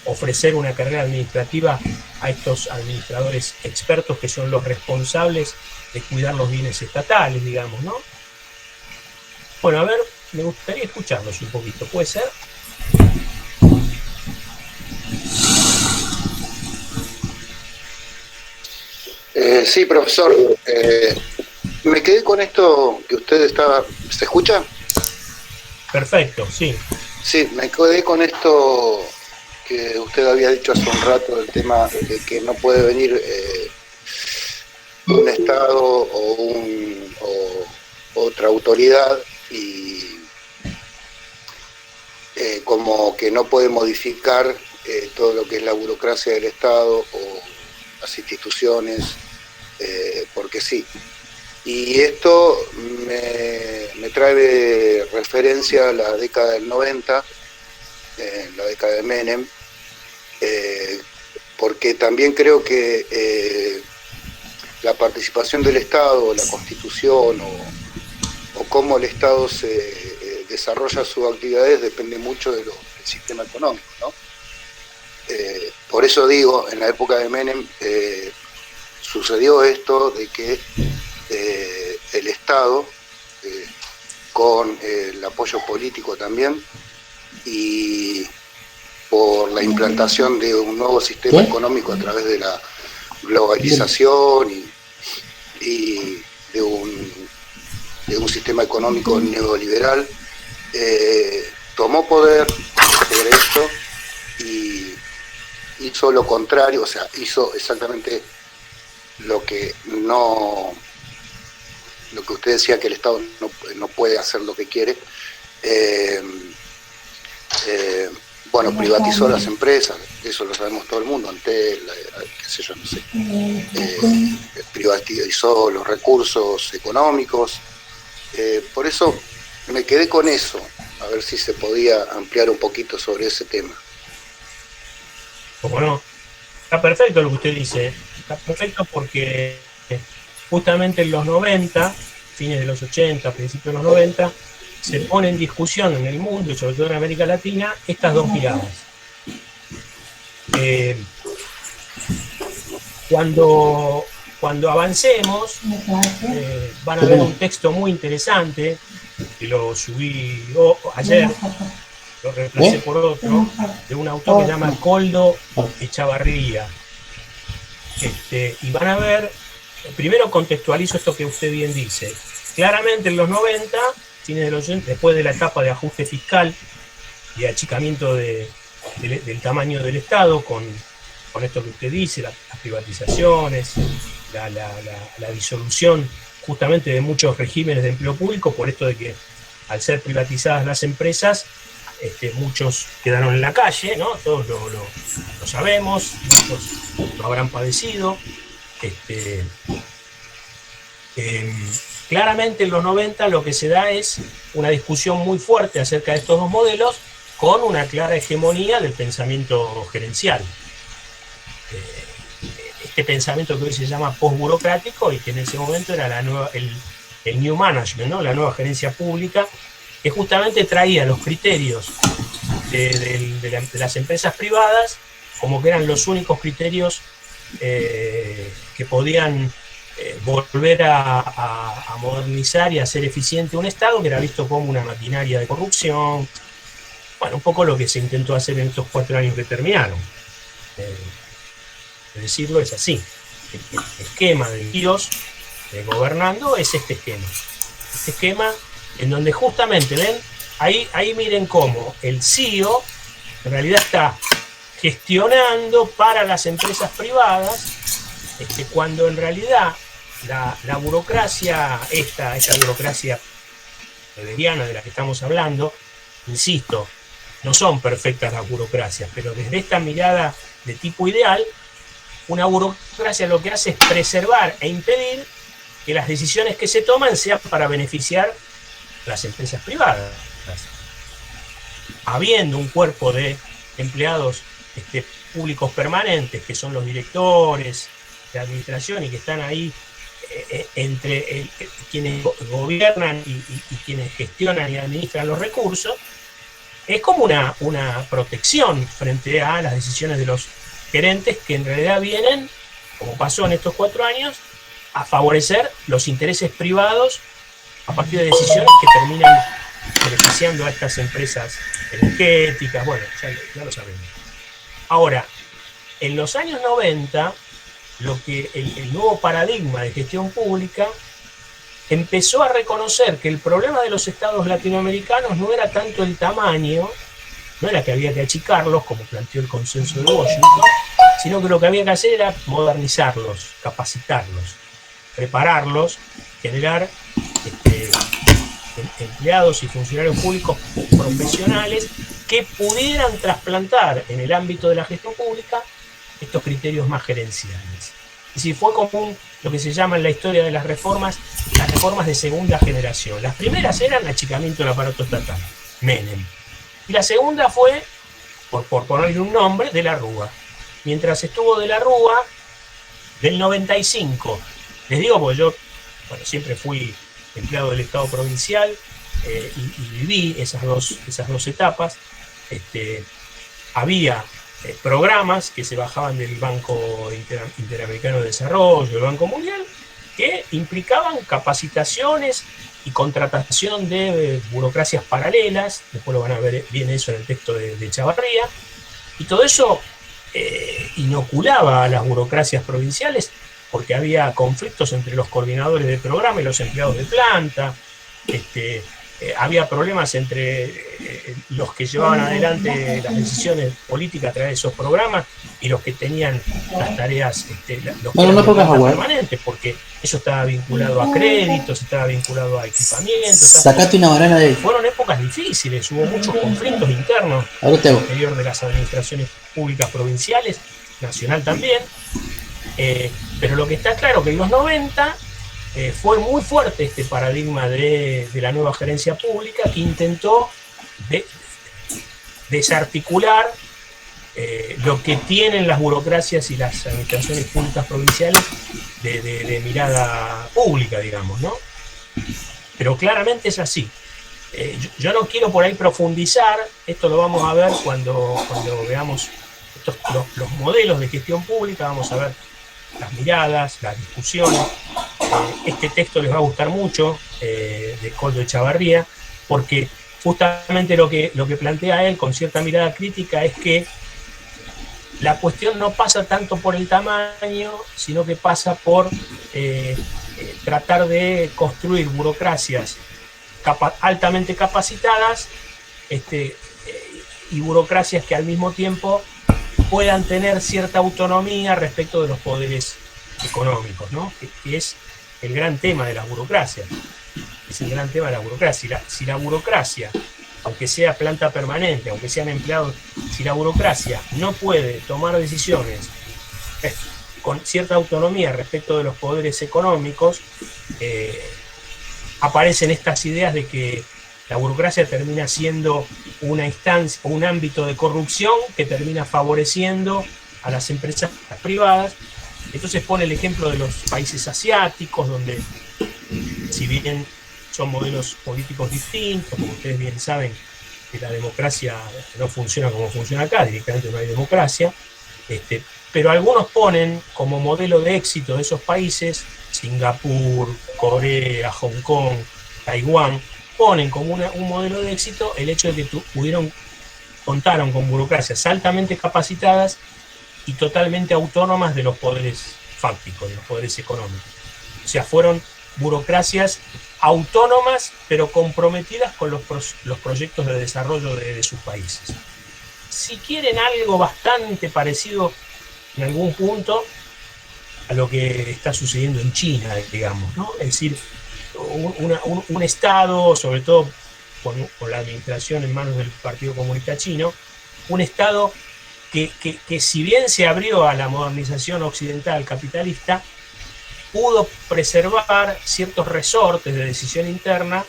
Speaker 1: ofrecer una carrera administrativa a estos administradores expertos que son los responsables de cuidar los bienes estatales, digamos, ¿no? Bueno, a ver, me gustaría escucharlos un poquito, ¿puede ser?
Speaker 4: Sí, profesor. Me quedé con esto que usted estaba... ¿Se escucha?
Speaker 1: Perfecto, sí.
Speaker 4: Sí, me quedé con esto que usted había dicho hace un rato, el tema de que no puede venir un Estado o otra autoridad y como que no puede modificar todo lo que es la burocracia del Estado o las instituciones, porque sí. Y esto me trae de referencia a la década del 90, la década de Menem, porque también creo que la participación del Estado, la Constitución o cómo el Estado se desarrolla sus actividades depende mucho del sistema económico, ¿no? Por eso digo, en la época de Menem sucedió esto de que el Estado, con el apoyo político también, y por la implantación de un nuevo sistema económico a través de la globalización y de un sistema económico neoliberal, tomó poder sobre esto y hizo lo contrario, o sea, hizo exactamente lo que usted decía, que el Estado no puede hacer lo que quiere. Bueno, privatizó las empresas, eso lo sabemos todo el mundo, Antel, qué sé yo, no sé. Privatizó los recursos económicos. Por eso me quedé con eso, a ver si se podía ampliar un poquito sobre ese tema.
Speaker 1: Bueno, está perfecto lo que usted dice, está perfecto porque justamente en los 90, fines de los 80, principios de los 90, se pone en discusión en el mundo y sobre todo en América Latina estas dos miradas. Cuando avancemos, van a ver un texto muy interesante, que lo subí ayer, lo reemplacé por otro, de un autor que se llama Koldo Echavarría. Y van a ver, primero contextualizo esto que usted bien dice. Claramente en los 90, fines de los 80, después de la etapa de ajuste fiscal y achicamiento de del tamaño del Estado, con esto que usted dice, las privatizaciones, la disolución justamente de muchos regímenes de empleo público, por esto de que al ser privatizadas las empresas, muchos quedaron en la calle, ¿no? Todos lo sabemos, muchos lo habrán padecido. Claramente en los 90 lo que se da es una discusión muy fuerte acerca de estos dos modelos, con una clara hegemonía del pensamiento gerencial. Este pensamiento que hoy se llama postburocrático y que en ese momento era el New Management, ¿no? La nueva gerencia pública, que justamente traía los criterios de las empresas privadas como que eran los únicos criterios que podían volver a modernizar y a hacer eficiente un Estado que era visto como una maquinaria de corrupción. Bueno, un poco lo que se intentó hacer en estos 4 años que terminaron. Decirlo es así. El esquema de Dios gobernando es este esquema. Este esquema en donde justamente, ¿ven? Ahí miren cómo el CEO en realidad está gestionando para las empresas privadas, cuando en realidad la burocracia, esta burocracia weberiana de la que estamos hablando, insisto, no son perfectas las burocracias, pero desde esta mirada de tipo ideal, una burocracia lo que hace es preservar e impedir que las decisiones que se toman sean para beneficiar a las empresas privadas. Habiendo un cuerpo de empleados públicos permanentes, que son los directores de administración y que están ahí entre quienes gobiernan y quienes gestionan y administran los recursos, es como una protección frente a las decisiones de los gerentes, que en realidad vienen, como pasó en estos 4 años, a favorecer los intereses privados a partir de decisiones que terminan beneficiando a estas empresas energéticas. Bueno, ya lo sabemos. Ahora, en los años 90, el nuevo paradigma de gestión pública empezó a reconocer que el problema de los estados latinoamericanos no era tanto el tamaño, no era que había que achicarlos, como planteó el consenso de Washington, sino que lo que había que hacer era modernizarlos, capacitarlos, prepararlos, generar empleados y funcionarios públicos profesionales que pudieran trasplantar en el ámbito de la gestión pública estos criterios más gerenciales. Y si fue común lo que se llama en la historia de las reformas de segunda generación. Las primeras eran achicamiento del aparato estatal, Menem. Y la segunda fue, por ponerle un nombre, De la Rúa. Mientras estuvo De la Rúa, del 95, les digo porque yo siempre fui empleado del Estado provincial y viví esas dos etapas. Había programas que se bajaban del Banco Interamericano de Desarrollo, del Banco Mundial, que implicaban capacitaciones y contratación de burocracias paralelas. Después lo van a ver bien eso en el texto de Chavarría, y todo eso inoculaba a las burocracias provinciales, porque había conflictos entre los coordinadores de programa y los empleados de planta. Había problemas entre los que llevaban adelante las decisiones políticas a través de esos programas y los que tenían las tareas, los permanentes, porque eso estaba vinculado a créditos, estaba vinculado a equipamientos.
Speaker 5: Sacate una banana de ahí.
Speaker 1: Fueron épocas difíciles, hubo muchos conflictos internos al interior de las administraciones públicas provinciales, nacional también. Pero lo que está claro que en los 90 fue muy fuerte este paradigma de la nueva gerencia pública, que intentó desarticular lo que tienen las burocracias y las administraciones públicas provinciales de mirada pública, digamos, ¿no? Pero claramente es así. Yo no quiero por ahí profundizar, esto lo vamos a ver cuando veamos los modelos de gestión pública, vamos a ver las miradas, las discusiones. Este texto les va a gustar mucho, de Koldo Echavarría, porque justamente lo que plantea él con cierta mirada crítica es que la cuestión no pasa tanto por el tamaño, sino que pasa por tratar de construir burocracias altamente capacitadas, y burocracias que al mismo tiempo puedan tener cierta autonomía respecto de los poderes económicos, ¿no? Que es el gran tema de las burocracias. Es el gran tema de la burocracia. Si la burocracia, aunque sea planta permanente, aunque sean empleados, si la burocracia no puede tomar decisiones con cierta autonomía respecto de los poderes económicos, aparecen estas ideas de que la burocracia termina siendo una instancia o un ámbito de corrupción que termina favoreciendo a las empresas privadas. Entonces pone el ejemplo de los países asiáticos, donde si bien son modelos políticos distintos, como ustedes bien saben, que la democracia no funciona como funciona acá, directamente no hay democracia, pero algunos ponen como modelo de éxito de esos países, Singapur, Corea, Hong Kong, Taiwán, ponen como un modelo de éxito el hecho de que contaron con burocracias altamente capacitadas y totalmente autónomas de los poderes fácticos, de los poderes económicos. O sea, fueron burocracias autónomas, pero comprometidas con los proyectos de desarrollo de sus países. Si quieren algo bastante parecido en algún punto a lo que está sucediendo en China, digamos, ¿no? Es decir, un Estado, sobre todo con la administración en manos del Partido Comunista Chino, un Estado que si bien se abrió a la modernización occidental capitalista, pudo preservar ciertos resortes de decisión interna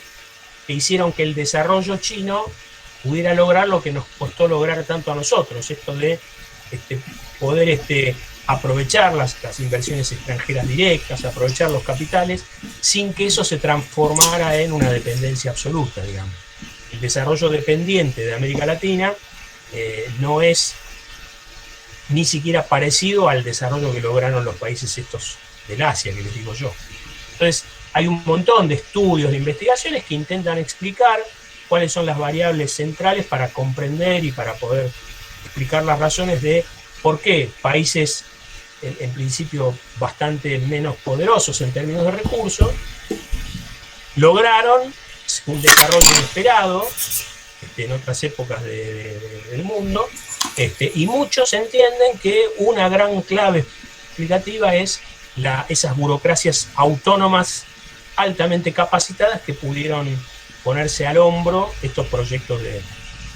Speaker 1: que hicieron que el desarrollo chino pudiera lograr lo que nos costó lograr tanto a nosotros, esto de poder aprovechar las inversiones extranjeras directas, aprovechar los capitales, sin que eso se transformara en una dependencia absoluta, digamos. El desarrollo dependiente de América Latina no es ni siquiera parecido al desarrollo que lograron los países estos del Asia, que les digo yo. Entonces, hay un montón de estudios, de investigaciones que intentan explicar cuáles son las variables centrales para comprender y para poder explicar las razones de por qué países en principio bastante menos poderosos en términos de recursos lograron un desarrollo inesperado en otras épocas del mundo, y muchos entienden que una gran clave explicativa es esas burocracias autónomas altamente capacitadas que pudieron ponerse al hombro estos proyectos de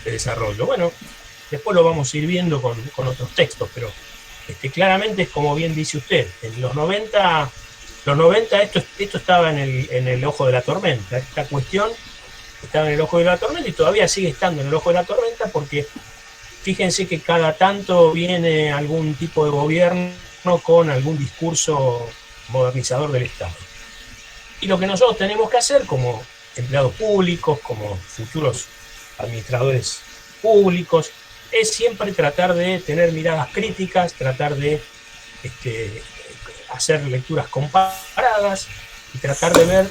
Speaker 1: desarrollo. Bueno, después lo vamos a ir viendo con otros textos, pero claramente es como bien dice usted, en los 90 esto estaba en el ojo de la tormenta, esta cuestión estaba en el ojo de la tormenta y todavía sigue estando en el ojo de la tormenta, porque fíjense que cada tanto viene algún tipo de gobierno con algún discurso modernizador del Estado. Y lo que nosotros tenemos que hacer como empleados públicos, como futuros administradores públicos, es siempre tratar de tener miradas críticas, tratar de hacer lecturas comparadas y tratar de ver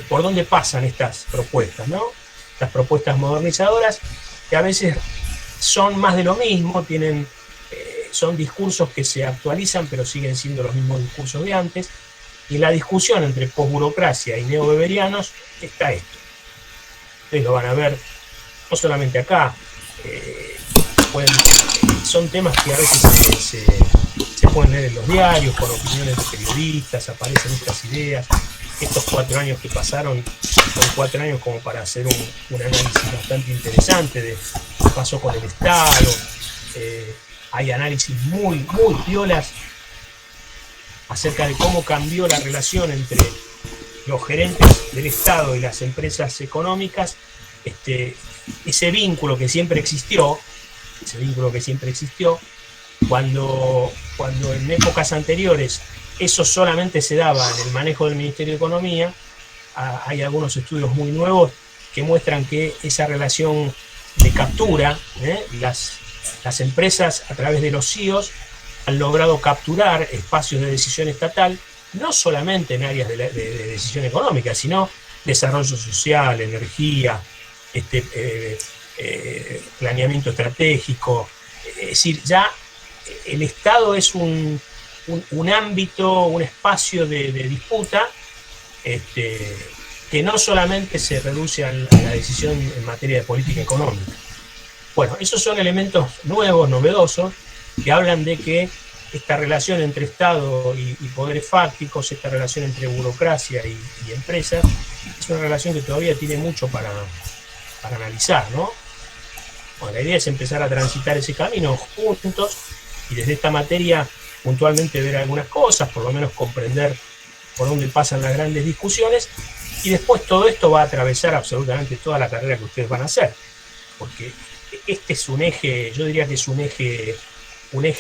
Speaker 1: por dónde pasan estas propuestas, ¿no? Estas propuestas modernizadoras que a veces son más de lo mismo, son discursos que se actualizan pero siguen siendo los mismos discursos de antes, y en la discusión entre posburocracia y neobeberianos está esto. Ustedes lo van a ver no solamente acá, son temas que a veces se pueden leer en los diarios, con opiniones de periodistas, aparecen estas ideas. Estos 4 años que pasaron son 4 años como para hacer un análisis bastante interesante de qué pasó con el Estado. Hay análisis muy piolas acerca de cómo cambió la relación entre los gerentes del Estado y las empresas económicas, ese vínculo que siempre existió, cuando en épocas anteriores eso solamente se daba en el manejo del Ministerio de Economía. Hay algunos estudios muy nuevos que muestran que esa relación de captura, las empresas a través de los CEOs han logrado capturar espacios de decisión estatal, no solamente en áreas de decisión económica, sino desarrollo social, energía, planeamiento estratégico. Es decir, ya el Estado es un ámbito, un espacio de disputa que no solamente se reduce a la decisión en materia de política económica. Bueno, esos son elementos nuevos, novedosos, que hablan de que esta relación entre Estado y poderes fácticos, esta relación entre burocracia y empresas, es una relación que todavía tiene mucho para analizar, ¿no? Bueno, la idea es empezar a transitar ese camino juntos y desde esta materia puntualmente ver algunas cosas, por lo menos comprender por dónde pasan las grandes discusiones, y después todo esto va a atravesar absolutamente toda la carrera que ustedes van a hacer, porque este es un eje, yo diría que es un eje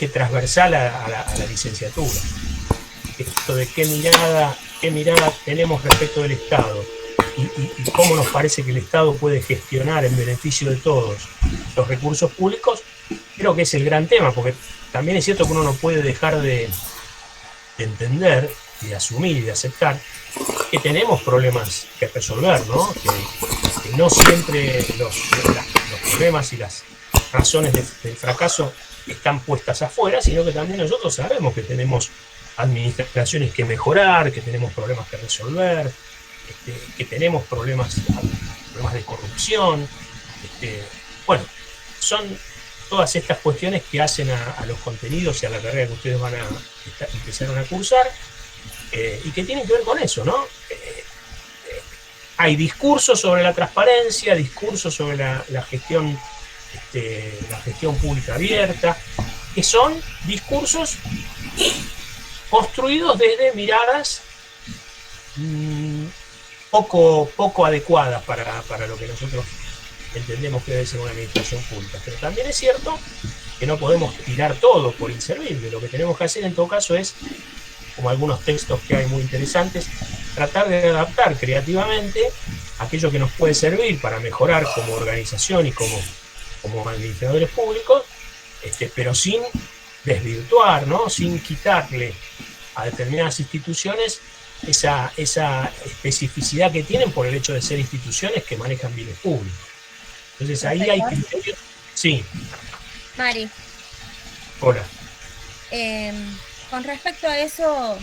Speaker 1: transversal a la licenciatura. Esto de qué mirada tenemos respecto del Estado y cómo nos parece que el Estado puede gestionar en beneficio de todos los recursos públicos, creo que es el gran tema, porque también es cierto que uno no puede dejar de entender, de asumir y de aceptar que tenemos problemas que resolver, ¿no? Que no siempre los problemas y las razones del fracaso están puestas afuera, sino que también nosotros sabemos que tenemos administraciones que mejorar, que tenemos problemas que resolver, que tenemos problemas de corrupción. Bueno, son todas estas cuestiones que hacen a los contenidos y a la carrera que ustedes van a empezaron a cursar, y que tienen que ver con eso, ¿no? Hay discursos sobre la transparencia, discursos sobre la gestión pública abierta, que son discursos construidos desde miradas poco adecuadas para lo que nosotros entendemos que debe ser una administración pública. Pero también es cierto que no podemos tirar todo por inservible. Lo que tenemos que hacer en todo caso es, como algunos textos que hay muy interesantes, tratar de adaptar creativamente aquello que nos puede servir para mejorar como organización y como administradores públicos, pero sin desvirtuar, ¿no? Sin quitarle a determinadas instituciones esa especificidad que tienen por el hecho de ser instituciones que manejan bienes públicos. Entonces ahí hay criterios. Sí.
Speaker 3: Mari.
Speaker 1: Hola.
Speaker 3: Con respecto a eso,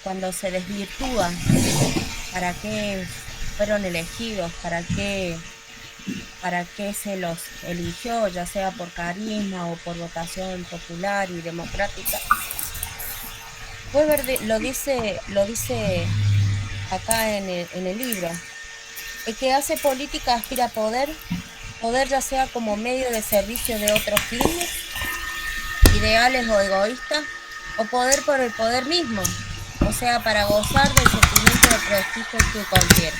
Speaker 3: cuando se desvirtúa, ¿para qué fueron elegidos? ¿Para qué se los eligió, ya sea por carisma o por votación popular y democrática? Weber lo dice acá en el libro. El que hace política aspira a poder ya sea como medio de servicio de otros fines, ideales o egoístas, o poder por el poder mismo, o sea, para gozar del sentimiento de prestigio que confiere.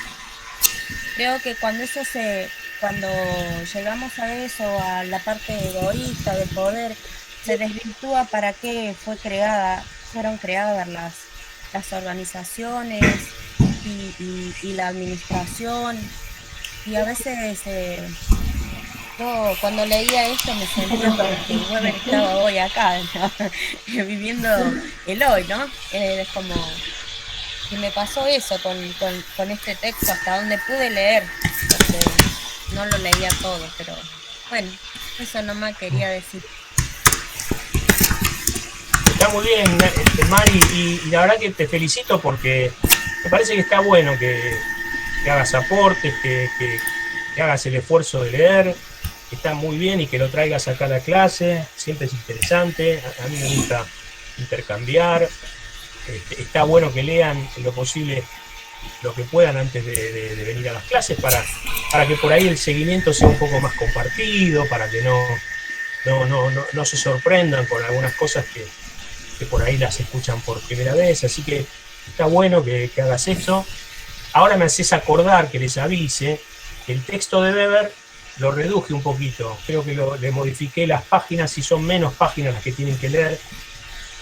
Speaker 3: Creo que cuando llegamos a eso, a la parte egoísta del poder, se desvirtúa para qué fueron creadas las organizaciones y la administración. Y a veces yo cuando leía esto me sentía como que Weber estaba hoy acá, ¿no? Viviendo el hoy, ¿no? Es como que me pasó eso con este texto, hasta donde pude leer, porque no lo leía todo, pero bueno, eso nomás quería decir.
Speaker 1: Está muy bien, Mari, y la verdad que te felicito porque me parece que está bueno que hagas aportes, que hagas el esfuerzo de leer, que está muy bien, y que lo traigas acá a la clase, siempre es interesante, a mí me gusta intercambiar, está bueno que lean en lo posible lo que puedan antes de venir a las clases, para que por ahí el seguimiento sea un poco más compartido, para que no se sorprendan con algunas cosas que por ahí las escuchan por primera vez, así que está bueno que hagas eso. Ahora me haces acordar que les avise que el texto de Weber lo reduje un poquito, creo que le modifiqué las páginas y son menos páginas las que tienen que leer,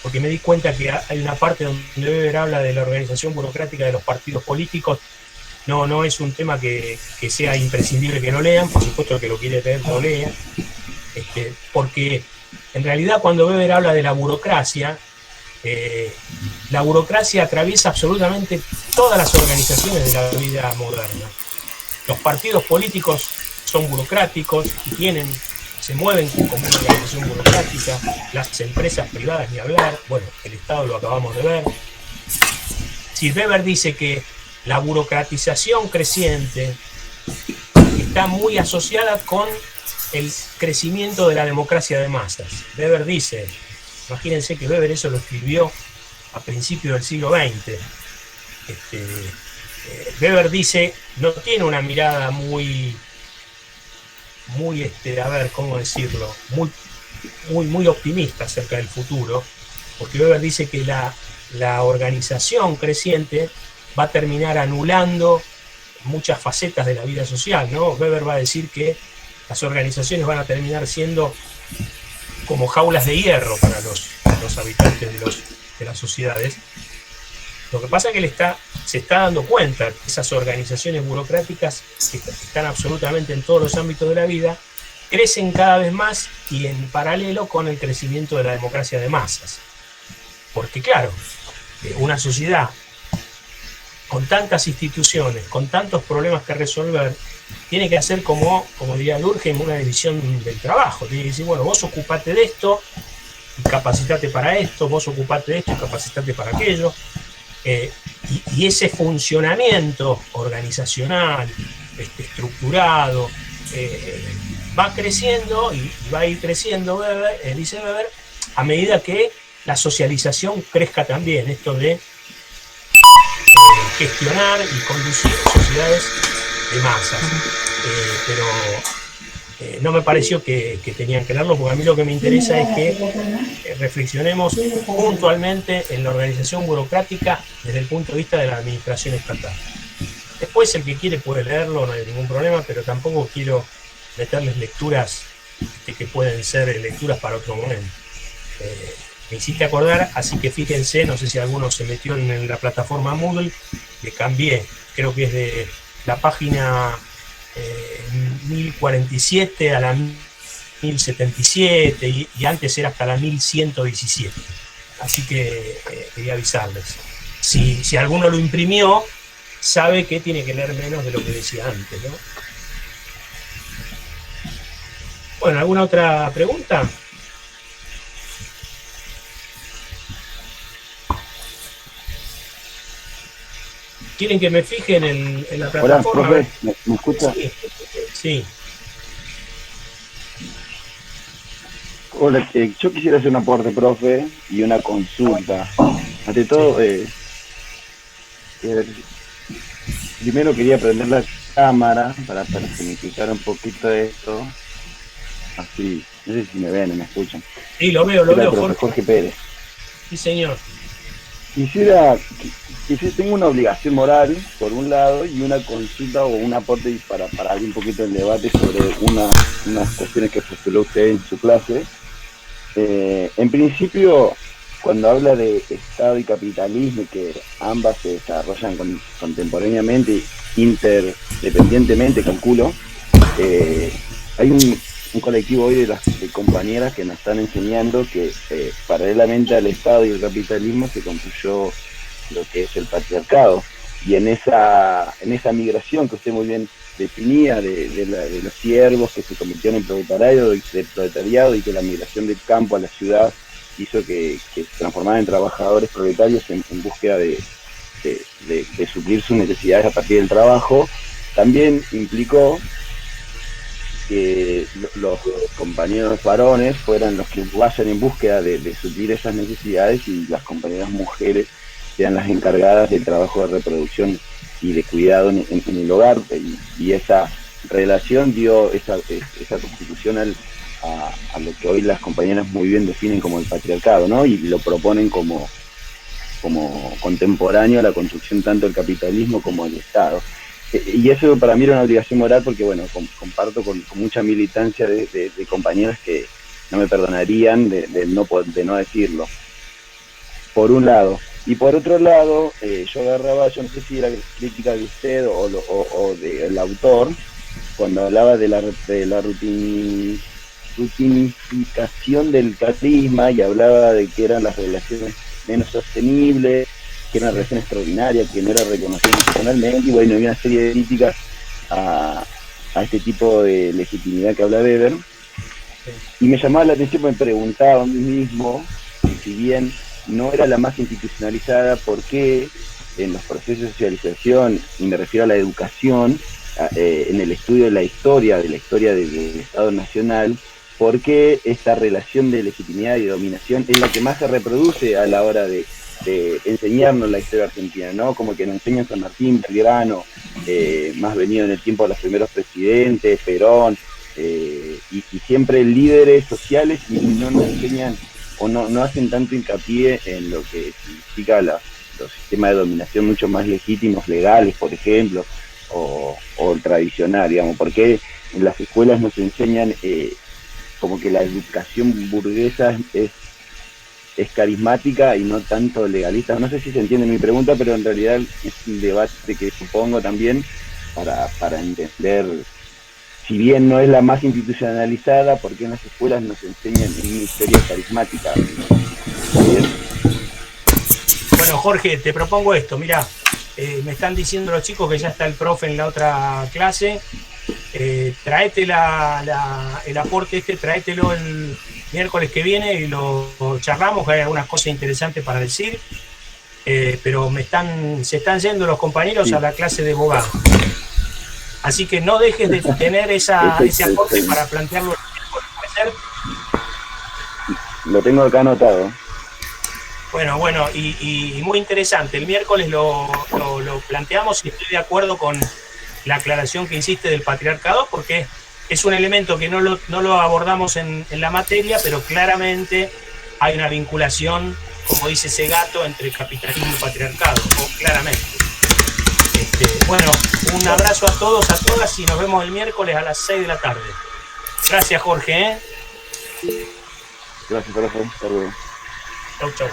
Speaker 1: porque me di cuenta que hay una parte donde Weber habla de la organización burocrática de los partidos políticos. No es un tema que sea imprescindible que lo lean, por supuesto que lo quiere leer, lo lea, porque en realidad cuando Weber habla de la burocracia atraviesa absolutamente todas las organizaciones de la vida moderna. Los partidos políticos son burocráticos y se mueven como una organización burocrática, las empresas privadas ni hablar, bueno, el Estado lo acabamos de ver. Si Weber dice que la burocratización creciente está muy asociada con el crecimiento de la democracia de masas. Weber dice, imagínense que Weber eso lo escribió a principios del siglo XX. Weber dice, no tiene una mirada muy, a ver, ¿cómo decirlo? Muy optimista acerca del futuro, porque Weber dice que la organización creciente va a terminar anulando muchas facetas de la vida social, ¿no? Weber va a decir que las organizaciones van a terminar siendo como jaulas de hierro para los habitantes de las sociedades. Lo que pasa es que se está dando cuenta que esas organizaciones burocráticas que están absolutamente en todos los ámbitos de la vida crecen cada vez más y en paralelo con el crecimiento de la democracia de masas. Porque claro, una sociedad con tantas instituciones, con tantos problemas que resolver, tiene que hacer como diría Durkheim, una división del trabajo. Tiene que decir, bueno, vos ocupate de esto y capacitate para esto, vos ocupate de esto y capacitate para aquello. Y ese funcionamiento organizacional, estructurado, va creciendo y va a ir creciendo, dice Weber, a medida que la socialización crezca también, esto de gestionar y conducir sociedades de masas. Pero no me pareció que tenían que leerlo, porque a mí lo que me interesa es que reflexionemos puntualmente en la organización burocrática desde el punto de vista de la administración estatal. Después el que quiere puede leerlo, no hay ningún problema, pero tampoco quiero meterles lecturas que pueden ser lecturas para otro momento. Me hiciste acordar, así que fíjense, no sé si alguno se metió en la plataforma Moodle, le cambié, creo que es de la página 1047 a la 1077 y antes era hasta la 1117. Así que quería avisarles. Si alguno lo imprimió, sabe que tiene que leer menos de lo que decía antes, ¿no? Bueno, ¿alguna otra pregunta? ¿Quieren que me fije en la plataforma?
Speaker 5: Hola, profe, ¿me escucha?
Speaker 1: Sí.
Speaker 5: Hola, yo quisiera hacer un aporte, profe, y una consulta. Ante todo, primero quería prender la cámara para personificar un poquito esto. Así, no sé si me ven o me escuchan.
Speaker 1: Sí, lo veo,
Speaker 5: Jorge Pérez.
Speaker 1: Sí, señor.
Speaker 5: Tengo una obligación moral, por un lado, y una consulta o un aporte para abrir un poquito el debate sobre unas cuestiones que postuló usted en su clase. En principio, cuando habla de Estado y capitalismo, que ambas se desarrollan contemporáneamente, interdependientemente, calculo, hay un colectivo hoy de compañeras que nos están enseñando que paralelamente al Estado y el capitalismo se construyó lo que es el patriarcado, y en esa migración que usted muy bien definía de los siervos que se convirtieron en proletariado y que la migración del campo a la ciudad hizo que se transformaran en trabajadores proletarios en búsqueda de suplir sus necesidades a partir del trabajo, también implicó que los compañeros varones fueran los que vayan en búsqueda de suplir esas necesidades y las compañeras mujeres sean las encargadas del trabajo de reproducción y de cuidado en el hogar, y esa relación dio esa constitución a lo que hoy las compañeras muy bien definen como el patriarcado, ¿no? Y lo proponen como contemporáneo a la construcción tanto del capitalismo como del Estado. Y eso para mí era una obligación moral porque, bueno, comparto con mucha militancia de compañeras que no me perdonarían de no decirlo. Por un lado. Y por otro lado, yo agarraba, yo no sé si era crítica de usted o del autor, cuando hablaba de la rutinificación del capitalismo y hablaba de que eran las relaciones menos sostenibles, que era una relación extraordinaria, que no era reconocida institucionalmente, y bueno, había una serie de críticas a este tipo de legitimidad que habla Weber. Y me llamaba la atención, me preguntaba a mí mismo, si bien no era la más institucionalizada, por qué en los procesos de socialización, y me refiero a la educación, en el estudio de la historia del Estado Nacional, porque esta relación de legitimidad y dominación es la que más se reproduce a la hora de enseñarnos la historia argentina, ¿no? Como que nos enseñan San Martín, Belgrano, más venido en el tiempo de los primeros presidentes, Perón, y siempre líderes sociales, y no nos enseñan o no hacen tanto hincapié en lo que significa los sistemas de dominación mucho más legítimos, legales, por ejemplo, o el tradicional, digamos, porque en las escuelas nos enseñan como que la educación burguesa es carismática y no tanto legalista. No sé si se entiende mi pregunta, pero en realidad es un debate que supongo también para entender, si bien no es la más institucionalizada, ¿por qué en las escuelas nos enseñan una historia carismática? ¿Bien?
Speaker 1: Bueno, Jorge, te propongo esto. Mira, me están diciendo los chicos que ya está el profe en la otra clase. Traete el aporte tráetelo el miércoles que viene y lo charlamos, que hay algunas cosas interesantes para decir. Pero se están yendo los compañeros a la clase de abogado. Así que no dejes de tener ese aporte para plantearlo.
Speaker 5: Lo tengo acá anotado.
Speaker 1: Bueno, y muy interesante. El miércoles lo planteamos y estoy de acuerdo con la aclaración que hiciste del patriarcado, porque es un elemento que no lo abordamos en la materia, pero claramente hay una vinculación, como dice ese gato, entre capitalismo y patriarcado, claramente. Bueno, un abrazo a todos, a todas, y nos vemos el miércoles a las 6 de la tarde. Gracias, Jorge.
Speaker 5: Gracias, profe. Hasta luego.
Speaker 1: Chau.